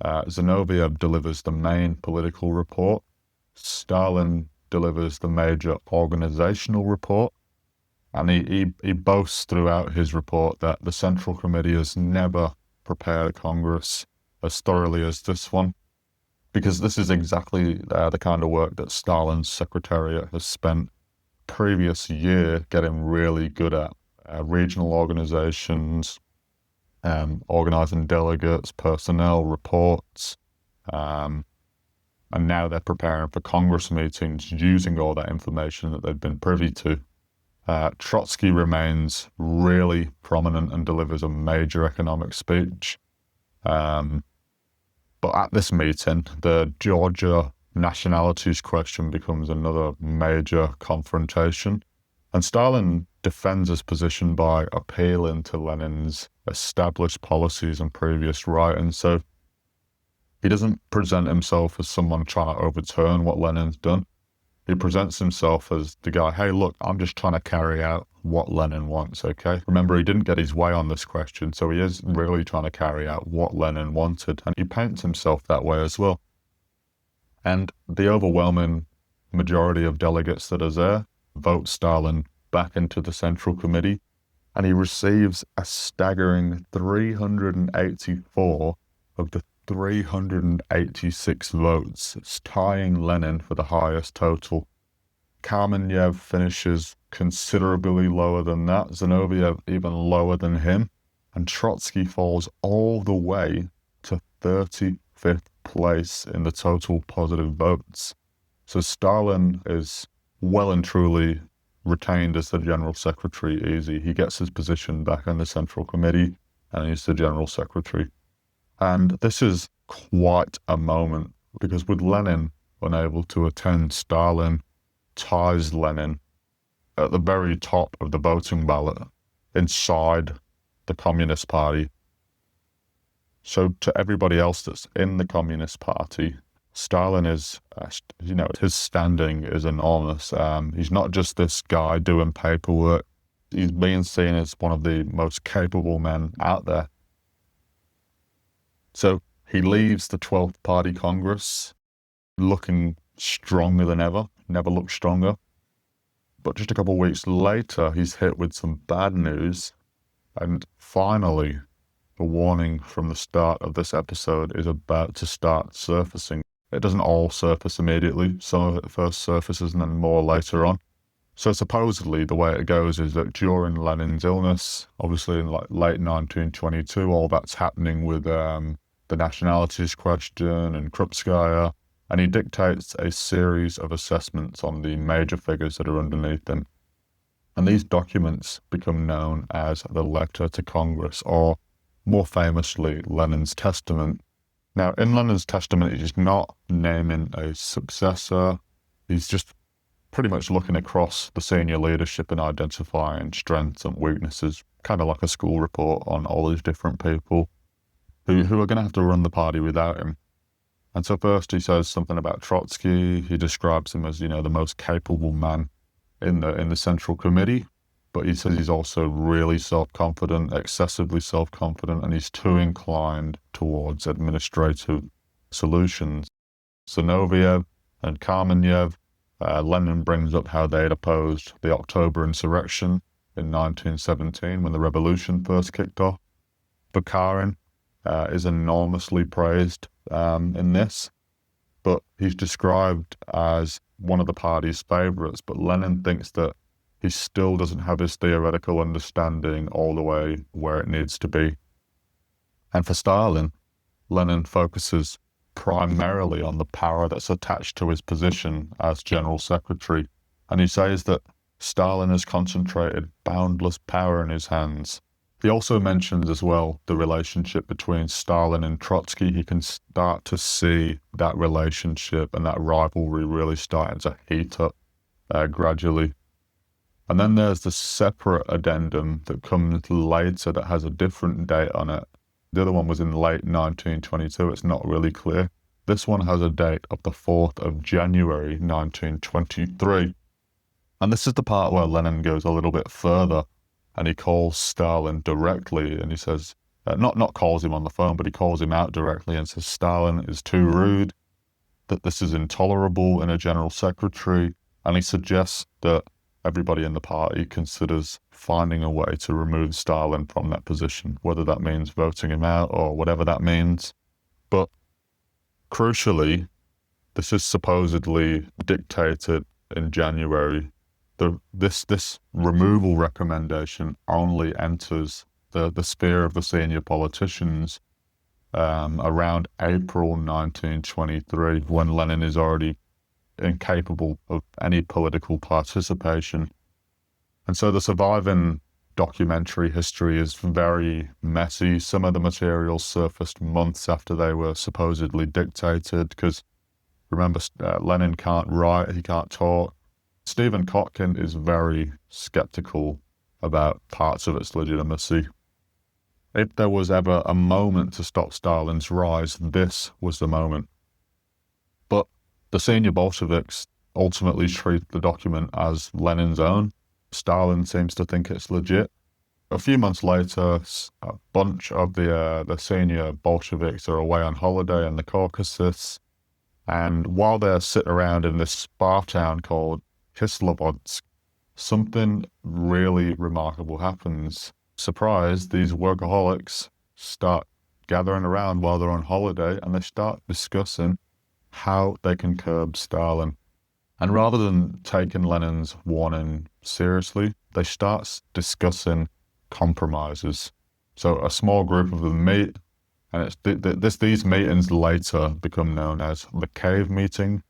Zinoviev delivers the main political report. Stalin delivers the major organizational report. And he boasts throughout his report that the Central Committee has never prepared a Congress as thoroughly as this one, because this is exactly the kind of work that Stalin's Secretariat has spent previous year getting really good at. Regional organizations, organizing delegates, personnel, reports, and now they're preparing for Congress meetings using all that information that they've been privy to. Trotsky remains really prominent and delivers a major economic speech. But at this meeting, the Georgia Nationalities Question becomes another major confrontation. And Stalin defends his position by appealing to Lenin's established policies and previous writings. So he doesn't present himself as someone trying to overturn what Lenin's done. He presents himself as the guy, hey, look, I'm just trying to carry out what Lenin wants, okay? Remember, he didn't get his way on this question, so he is really trying to carry out what Lenin wanted, and he paints himself that way as well. And the overwhelming majority of delegates that are there vote Stalin back into the Central Committee, and he receives a staggering 384 of the 386 votes. It's tying Lenin for the highest total. Kamenev finishes considerably lower than that, Zinoviev even lower than him, and Trotsky falls all the way to 35th place in the total positive votes. So Stalin is well and truly retained as the General Secretary easy. He gets his position back in the Central Committee and he's the General Secretary. And this is quite a moment, because with Lenin unable to attend, Stalin ties Lenin at the very top of the voting ballot inside the Communist Party. So to everybody else that's in the Communist Party, Stalin is, his standing is enormous. He's not just this guy doing paperwork. He's being seen as one of the most capable men out there. So he leaves the 12th Party Congress looking stronger than ever, never looked stronger. But just a couple of weeks later, he's hit with some bad news. And finally, the warning from the start of this episode is about to start surfacing. It doesn't all surface immediately. Some of it first surfaces and then more later on. So supposedly the way it goes is that during Lenin's illness, obviously in late 1922, all that's happening with the Nationalities Question and Krupskaya, and he dictates a series of assessments on the major figures that are underneath him. And these documents become known as the Letter to Congress, or more famously, Lenin's Testament. Now, in Lenin's Testament, he's not naming a successor. He's just pretty much looking across the senior leadership and identifying strengths and weaknesses, kind of like a school report on all these different people who are going to have to run the party without him. And so first he says something about Trotsky. He describes him as, the most capable man in the Central Committee, but he says he's also really self-confident, excessively self-confident, and he's too inclined towards administrative solutions. Zinoviev and Kamenev, Lenin brings up how they'd opposed the October insurrection in 1917 when the revolution first kicked off. Bukharin is enormously praised in this, but he's described as one of the party's favorites, but Lenin thinks that he still doesn't have his theoretical understanding all the way where it needs to be. And for Stalin, Lenin focuses primarily on the power that's attached to his position as General Secretary, and he says that Stalin has concentrated boundless power in his hands. He also mentions as well the relationship between Stalin and Trotsky. He can start to see that relationship and that rivalry really starting to heat up gradually. And then there's the separate addendum that comes later that has a different date on it. The other one was in late 1922. It's not really clear. This one has a date of the 4th of January 1923. And this is the part where Lenin goes a little bit further and he calls Stalin directly, and he says, not calls him on the phone, but he calls him out directly and says Stalin is too rude, that this is intolerable in a general secretary, and he suggests that everybody in the party considers finding a way to remove Stalin from that position, whether that means voting him out or whatever that means. But crucially, this is supposedly dictated in January. This removal recommendation only enters the sphere of the senior politicians around April 1923, when Lenin is already incapable of any political participation. And so the surviving documentary history is very messy. Some of the material surfaced months after they were supposedly dictated, because remember, Lenin can't write, he can't talk. Stephen Kotkin is very skeptical about parts of its legitimacy. If there was ever a moment to stop Stalin's rise, this was the moment. But the senior Bolsheviks ultimately treat the document as Lenin's own. Stalin seems to think it's legit. A few months later, a bunch of the senior Bolsheviks are away on holiday in the Caucasus, and while they're sitting around in this spa town called Kislovodsk, something really remarkable happens. Surprise, these workaholics start gathering around while they're on holiday, and they start discussing how they can curb Stalin. And rather than taking Lenin's warning seriously, they start discussing compromises. So a small group of them meet, and these meetings later become known as the cave meeting,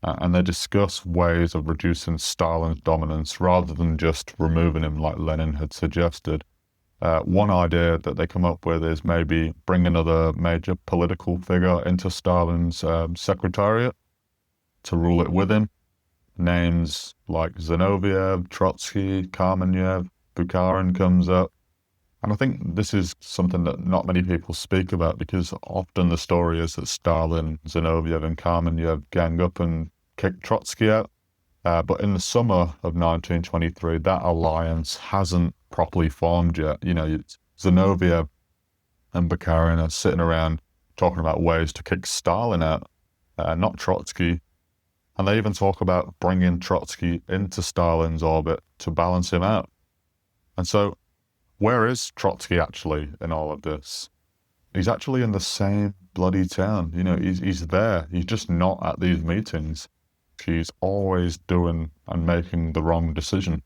and they discuss ways of reducing Stalin's dominance rather than just removing him like Lenin had suggested. One idea that they come up with is maybe bring another major political figure into Stalin's secretariat to rule it with him. Names like Zinoviev, Trotsky, Kamenev, Bukharin comes up. And I think this is something that not many people speak about, because often the story is that Stalin, Zinoviev, and Kamenev gang up and kick Trotsky out. But in the summer of 1923, that alliance hasn't properly formed yet. You know, Zinoviev and Bukharin are sitting around talking about ways to kick Stalin out, not Trotsky. And they even talk about bringing Trotsky into Stalin's orbit to balance him out. And so, where is Trotsky actually in all of this? He's actually in the same bloody town. You know, he's there. He's just not at these meetings. He's always doing and making the wrong decision.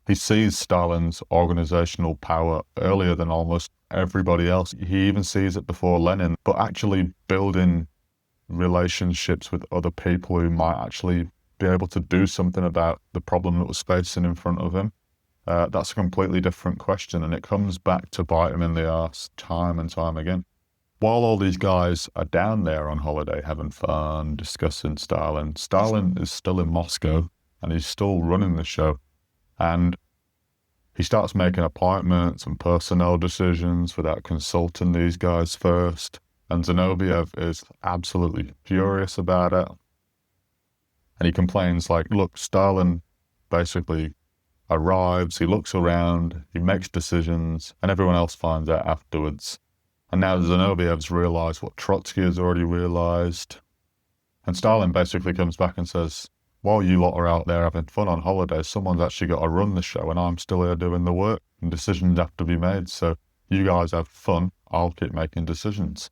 He sees Stalin's organizational power earlier than almost everybody else. He even sees it before Lenin, but actually building relationships with other people who might actually be able to do something about the problem that was facing in front of him. That's a completely different question, and it comes back to bite him in the arse time and time again. While all these guys are down there on holiday having fun, discussing Stalin, Stalin is still in Moscow, and he's still running the show. And he starts making appointments and personnel decisions without consulting these guys first. And Zinoviev is absolutely furious about it. And he complains like, look, Stalin basically arrives, he looks around, he makes decisions, and everyone else finds out afterwards. And now Zinoviev's realized what Trotsky has already realized. And Stalin basically comes back and says, while you lot are out there having fun on holiday, someone's actually got to run the show, and I'm still here doing the work, and decisions have to be made. So you guys have fun, I'll keep making decisions.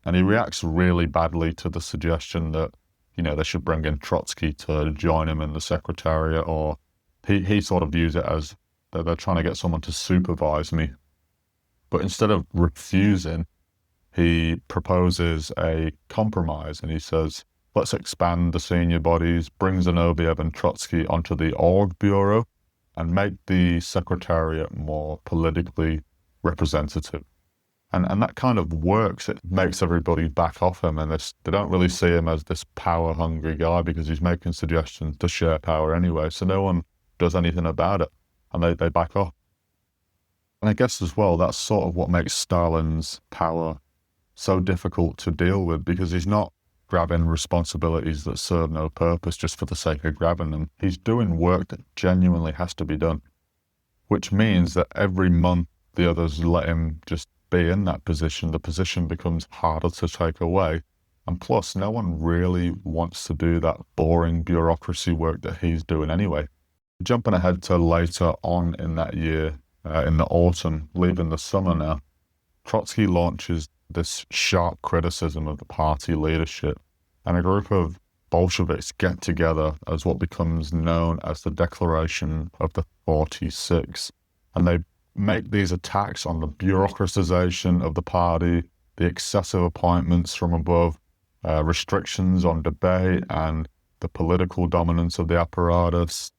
And he reacts really badly to the suggestion that, you know, they should bring in Trotsky to join him in the Secretariat, or he sort of views it as that they're trying to get someone to supervise me. But instead of refusing, he proposes a compromise, and he says, let's expand the senior bodies, bring Zinoviev and Trotsky onto the Orgburo, and make the Secretariat more politically representative. And that kind of works. It makes everybody back off him, and they don't really see him as this power-hungry guy, because he's making suggestions to share power anyway, so no one does anything about it, and they back off. And I guess as well, that's sort of what makes Stalin's power so difficult to deal with, because he's not grabbing responsibilities that serve no purpose just for the sake of grabbing them. He's doing work that genuinely has to be done, which means that every month the others let him just be in that position. The position becomes harder to take away. And plus, no one really wants to do that boring bureaucracy work that he's doing anyway. Jumping ahead to later on in that year, in the autumn, leaving the summer now, Trotsky launches this sharp criticism of the party leadership, and a group of Bolsheviks get together as what becomes known as the Declaration of the 46. And they make these attacks on the bureaucratization of the party, the excessive appointments from above, restrictions on debate, and the political dominance of the apparatus.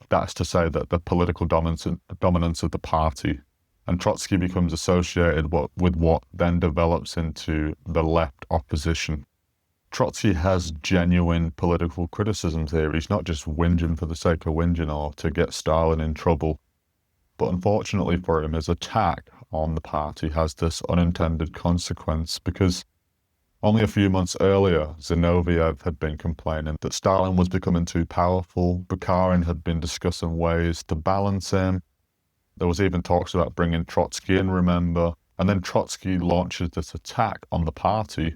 That's to say that the political dominance of the party. And Trotsky becomes associated with what then develops into the left opposition. Trotsky has genuine political criticisms here. He's not just whinging for the sake of whinging or to get Stalin in trouble. But unfortunately for him, his attack on the party has this unintended consequence, because only a few months earlier, Zinoviev had been complaining that Stalin was becoming too powerful. Bukharin had been discussing ways to balance him. There was even talks about bringing Trotsky in, remember? And then Trotsky launches this attack on the party.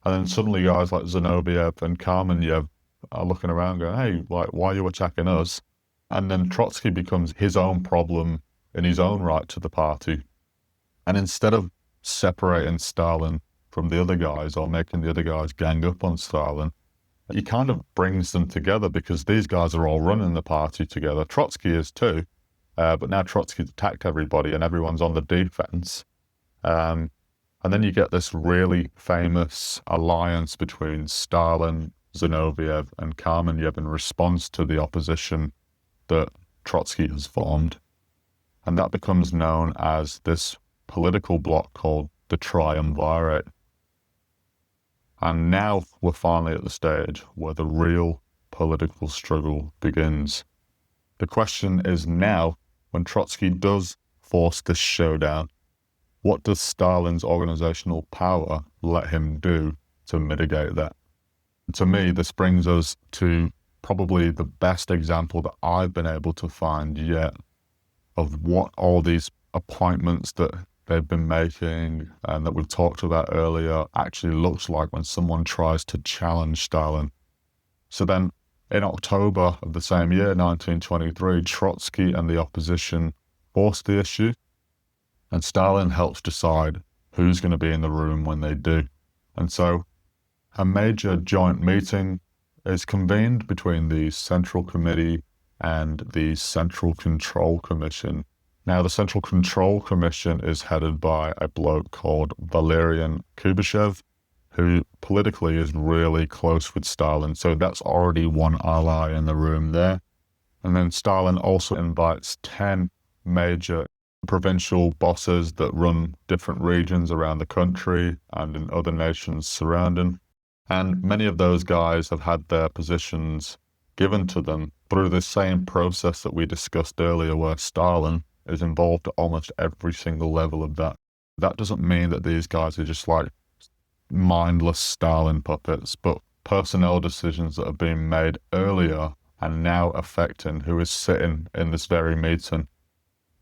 And then suddenly guys like Zinoviev and Kamenev are looking around going, hey, like, why are you attacking us? And then Trotsky becomes his own problem in his own right to the party. And instead of separating Stalin from the other guys or making the other guys gang up on Stalin, he kind of brings them together, because these guys are all running the party together. Trotsky is too, but now Trotsky's attacked everybody and everyone's on the defense. And then you get this really famous alliance between Stalin, Zinoviev, and Kamenev in response to the opposition that Trotsky has formed. And that becomes known as this political bloc called the Triumvirate. And now we're finally at the stage where the real political struggle begins. The question is now, when Trotsky does force this showdown, what does Stalin's organizational power let him do to mitigate that? To me, this brings us to probably the best example that I've been able to find yet of what all these appointments that they've been making and that we've talked about earlier actually looks like when someone tries to challenge Stalin. So then, in October of the same year, 1923, Trotsky and the opposition force the issue, and Stalin helps decide who's going to be in the room when they do. And so a major joint meeting is convened between the Central Committee and the Central Control Commission. Now, the Central Control Commission is headed by a bloke called Valerian Kubyshev, who politically is really close with Stalin. So that's already one ally in the room there. And then Stalin also invites 10 major provincial bosses that run different regions around the country and in other nations surrounding. And many of those guys have had their positions given to them through the same process that we discussed earlier, where Stalin is involved at almost every single level of that. That doesn't mean that these guys are just like mindless Stalin puppets, but personnel decisions that have been made earlier and now affecting who is sitting in this very meeting.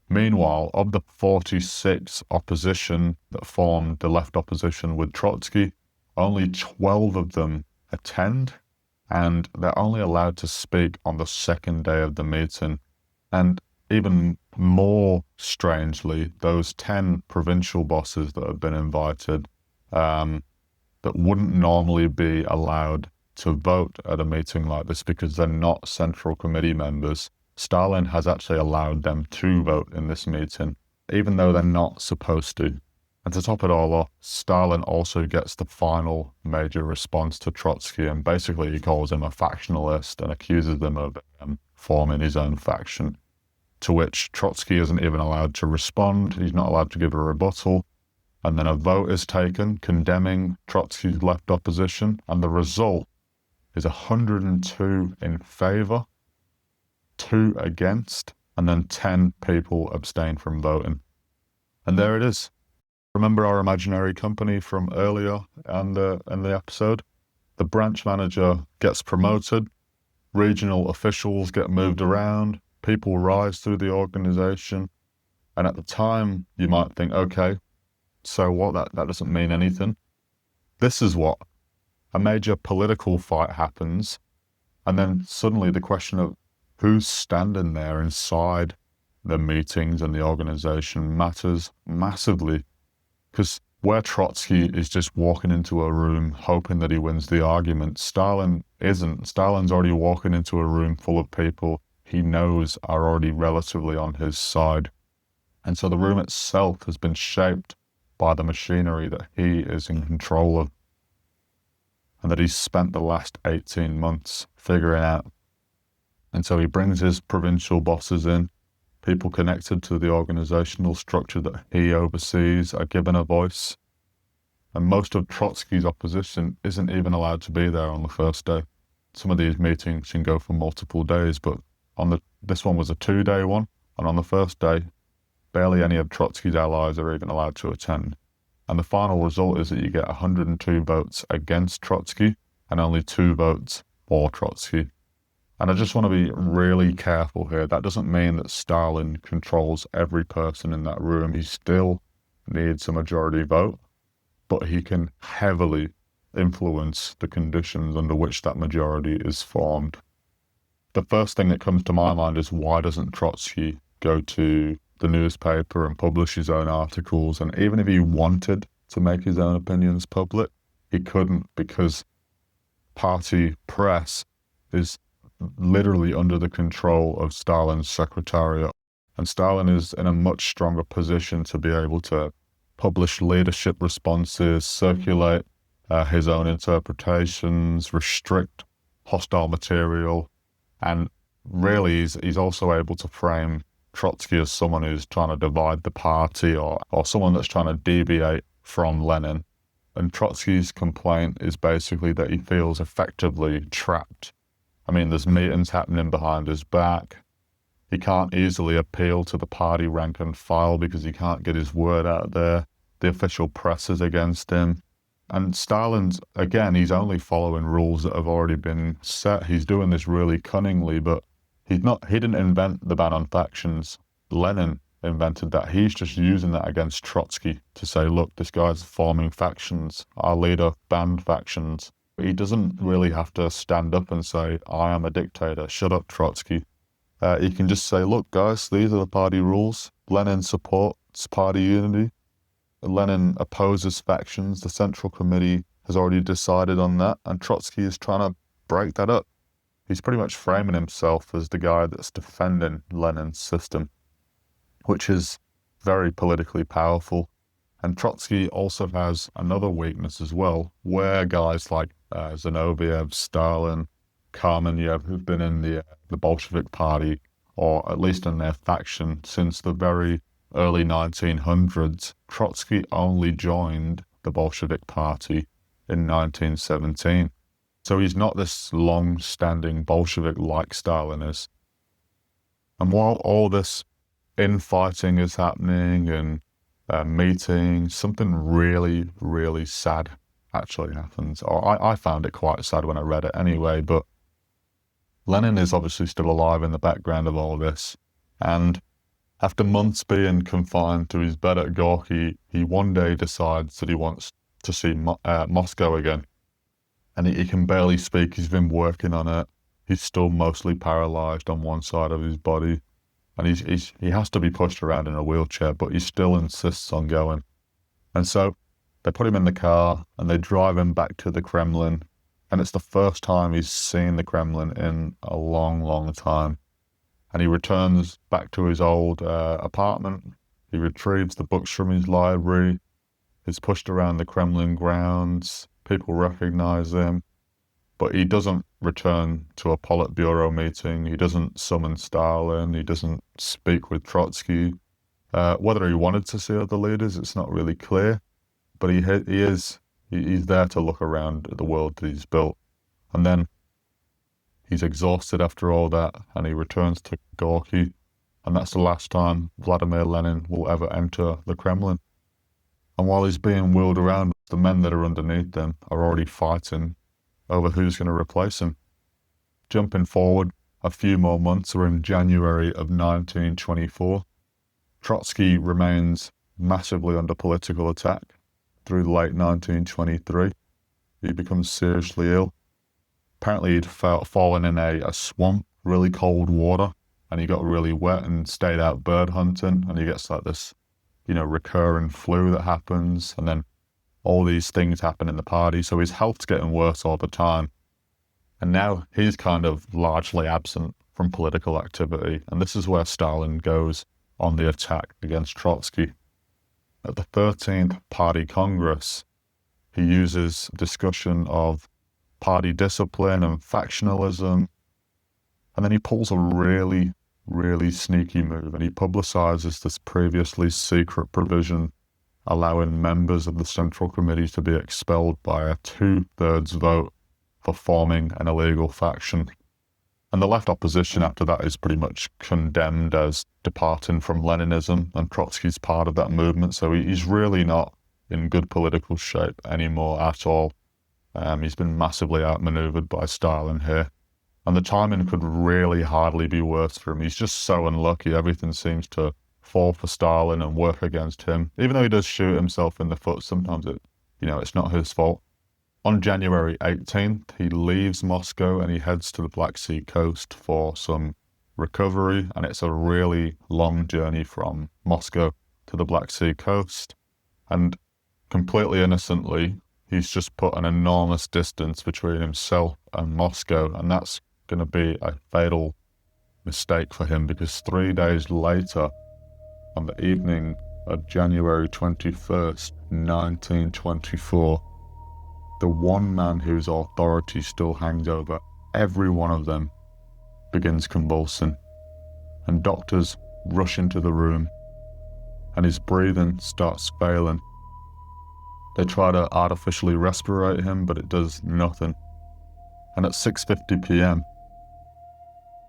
Meanwhile, of the 46 opposition that formed the left opposition with Trotsky, only 12 of them attend, and they're only allowed to speak on the second day of the meeting. And even more strangely, those 10 provincial bosses that have been invited, that wouldn't normally be allowed to vote at a meeting like this because they're not Central Committee members, Stalin has actually allowed them to vote in this meeting, even though they're not supposed to. And to top it all off, Stalin also gets the final major response to Trotsky, and basically he calls him a factionalist and accuses him of forming his own faction, to which Trotsky isn't even allowed to respond. He's not allowed to give a rebuttal. And then a vote is taken condemning Trotsky's left opposition, and the result is 102 in favor, 2 against, and then 10 people abstain from voting. And there it is. Remember our imaginary company from earlier in the episode? The branch manager gets promoted, regional officials get moved around, people rise through the organization, and at the time you might think, okay, so what, that doesn't mean anything. This is what a major political fight happens, and then suddenly the question of who's standing there inside the meetings and the organization matters massively, because where Trotsky is just walking into a room hoping that he wins the argument, Stalin isn't. Stalin's already walking into a room full of people he knows are already relatively on his side. And so the room itself has been shaped by the machinery that he is in control of, and that he's spent the last 18 months figuring out. And so he brings his provincial bosses in. People connected to the organizational structure that he oversees are given a voice. And most of Trotsky's opposition isn't even allowed to be there on the first day. Some of these meetings can go for multiple days, but this one was a 2-day one, and on the first day, barely any of Trotsky's allies are even allowed to attend. And the final result is that you get 102 votes against Trotsky and only 2 votes for Trotsky. And I just want to be really careful here. That doesn't mean that Stalin controls every person in that room. He still needs a majority vote, but he can heavily influence the conditions under which that majority is formed. The first thing that comes to my mind is, why doesn't Trotsky go to the newspaper and publish his own articles? And even if he wanted to make his own opinions public, he couldn't, because party press is literally under the control of Stalin's Secretariat. And Stalin is in a much stronger position to be able to publish leadership responses, circulate his own interpretations, restrict hostile material, and really he's also able to frame Trotsky as someone who's trying to divide the party, or someone that's trying to deviate from Lenin. And Trotsky's complaint is basically that he feels effectively trapped. I mean, there's meetings happening behind his back. He can't easily appeal to the party rank and file because he can't get his word out there. The official press is against him. And Stalin's, again, he's only following rules that have already been set. He's doing this really cunningly, but he didn't invent the ban on factions. Lenin invented that. He's just using that against Trotsky to say, look, this guy's forming factions. Our leader banned factions. He doesn't really have to stand up and say, I am a dictator, shut up, Trotsky. He can just say, look, guys, these are the party rules. Lenin supports party unity. Lenin opposes factions. The Central Committee has already decided on that, and Trotsky is trying to break that up. He's pretty much framing himself as the guy that's defending Lenin's system, which is very politically powerful. And Trotsky also has another weakness as well, where guys like Zinoviev, Stalin, Kamenev, who've been in the Bolshevik party, or at least in their faction since the very early 1900s, Trotsky only joined the Bolshevik party in 1917. So he's not this long-standing Bolshevik like Stalin is. And while all this infighting is happening and meetings, something really, really sad actually happens. Or I found it quite sad when I read it anyway, but Lenin is obviously still alive in the background of all this. And after months being confined to his bed at Gorky, he one day decides that he wants to see Moscow again. And he can barely speak. He's been working on it. He's still mostly paralyzed on one side of his body. And he has to be pushed around in a wheelchair, but he still insists on going. And so they put him in the car and they drive him back to the Kremlin. And it's the first time he's seen the Kremlin in a long, long time. And he returns back to his old apartment. He retrieves the books from his library. He's pushed around the Kremlin grounds. People recognize him. But he doesn't return to a Politburo meeting. He doesn't summon Stalin. He doesn't speak with Trotsky. Whether he wanted to see other leaders, it's not really clear. But he's there to look around at the world that he's built. And then he's exhausted after all that, and he returns to Gorky. And that's the last time Vladimir Lenin will ever enter the Kremlin. And while he's being wheeled around, the men that are underneath him are already fighting over who's going to replace him. Jumping forward a few more months, we're in January of 1924. Trotsky remains massively under political attack through late 1923. He becomes seriously ill. Apparently he'd fallen in a swamp really cold water, and he got really wet and stayed out bird hunting, and he gets like this, recurring flu that happens, and then all these things happen in the party, so his health's getting worse all the time. And now he's kind of largely absent from political activity, and this is where Stalin goes on the attack against Trotsky. At the 13th Party Congress, he uses discussion of party discipline and factionalism, and then he pulls a really, really sneaky move, and he publicizes this previously secret provision allowing members of the Central Committee to be expelled by a 2/3 vote for forming an illegal faction. And the left opposition after that is pretty much condemned as departing from Leninism, and Trotsky's part of that movement, so he's really not in good political shape anymore at all. He's been massively outmaneuvered by Stalin here, and the timing could really hardly be worse for him. He's just so unlucky. Everything seems to fall for Stalin and work against him, even though he does shoot himself in the foot. Sometimes it's not his fault. On January 18th, he leaves Moscow and he heads to the Black Sea coast for some recovery, and it's a really long journey from Moscow to the Black Sea coast, and completely innocently, he's just put an enormous distance between himself and Moscow, and that's going to be a fatal mistake for him, because 3 days later, on the evening of January 21st, 1924, the one man whose authority still hangs over every one of them begins convulsing, and doctors rush into the room, and his breathing starts failing. They try to artificially respirate him, but it does nothing. And at 6:50 p.m.,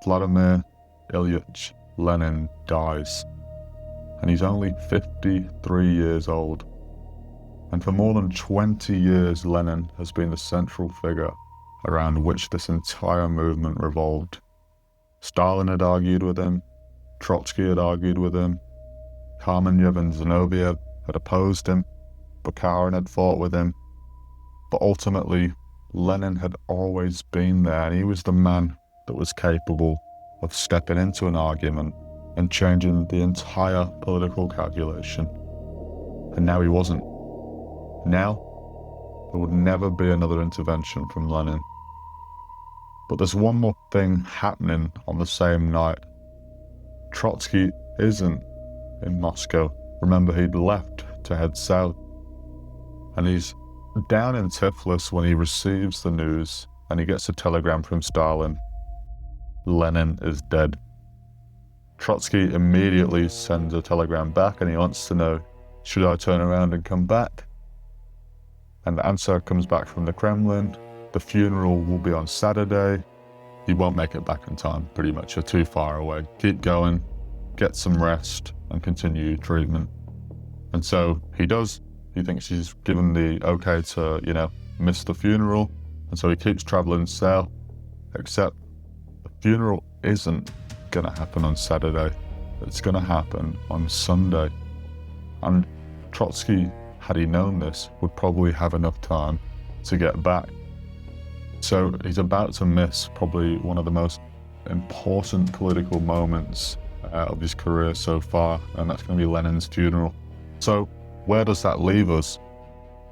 Vladimir Ilyich Lenin dies, and he's only 53 years old. And for more than 20 years, Lenin has been the central figure around which this entire movement revolved. Stalin had argued with him, Trotsky had argued with him, Kamenev and Zinoviev had opposed him, Bukharin had fought with him, but ultimately Lenin had always been there, and he was the man that was capable of stepping into an argument and changing the entire political calculation. And now he wasn't. Now, there would never be another intervention from Lenin. But there's one more thing happening on the same night. Trotsky isn't in Moscow. Remember, he'd left to head south. And he's down in Tiflis when he receives the news, and he gets a telegram from Stalin. Lenin is dead. Trotsky immediately sends a telegram back, and he wants to know, should I turn around and come back? And the answer comes back from the Kremlin. The funeral will be on Saturday. You won't make it back in time, pretty much. You're too far away. Keep going, get some rest, and continue treatment. And so he does. He thinks he's given the okay to, miss the funeral. And so he keeps traveling south, except the funeral isn't gonna happen on Saturday. It's gonna happen on Sunday. And Trotsky, had he known this, would probably have enough time to get back. So he's about to miss probably one of the most important political moments of his career so far, and that's going to be Lenin's funeral. So where does that leave us?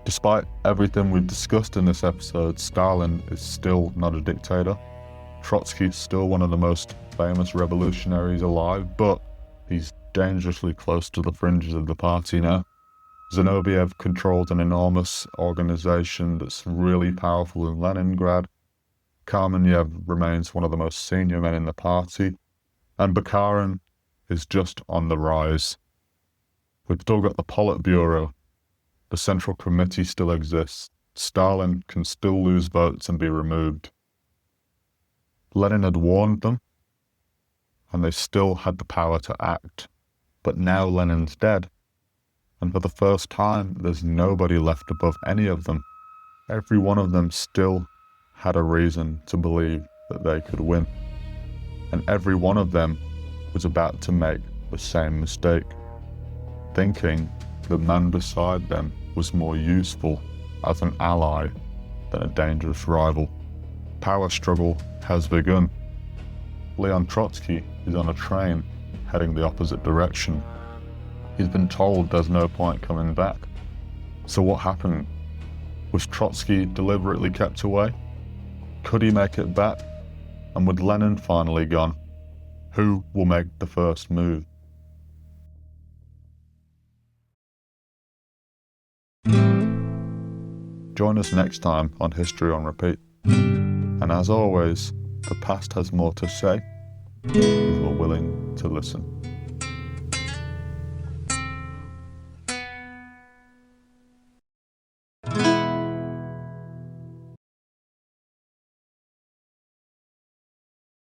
Despite everything we've discussed in this episode, Stalin is still not a dictator. Trotsky is still one of the most famous revolutionaries alive, but he's dangerously close to the fringes of the party now. Zinoviev controls an enormous organization that's really powerful in Leningrad. Kamenev remains one of the most senior men in the party. And Bukharin is just on the rise. We've still got the Politburo. The Central Committee still exists. Stalin can still lose votes and be removed. Lenin had warned them, and they still had the power to act. But now Lenin's dead. And for the first time, there's nobody left above any of them. Every one of them still had a reason to believe that they could win. And every one of them was about to make the same mistake, thinking the man beside them was more useful as an ally than a dangerous rival. Power struggle has begun. Leon Trotsky is on a train heading the opposite direction. He's been told there's no point coming back. So what happened? Was Trotsky deliberately kept away? Could he make it back? And with Lenin finally gone, who will make the first move? Join us next time on History on Repeat. And as always, the past has more to say if we're willing to listen.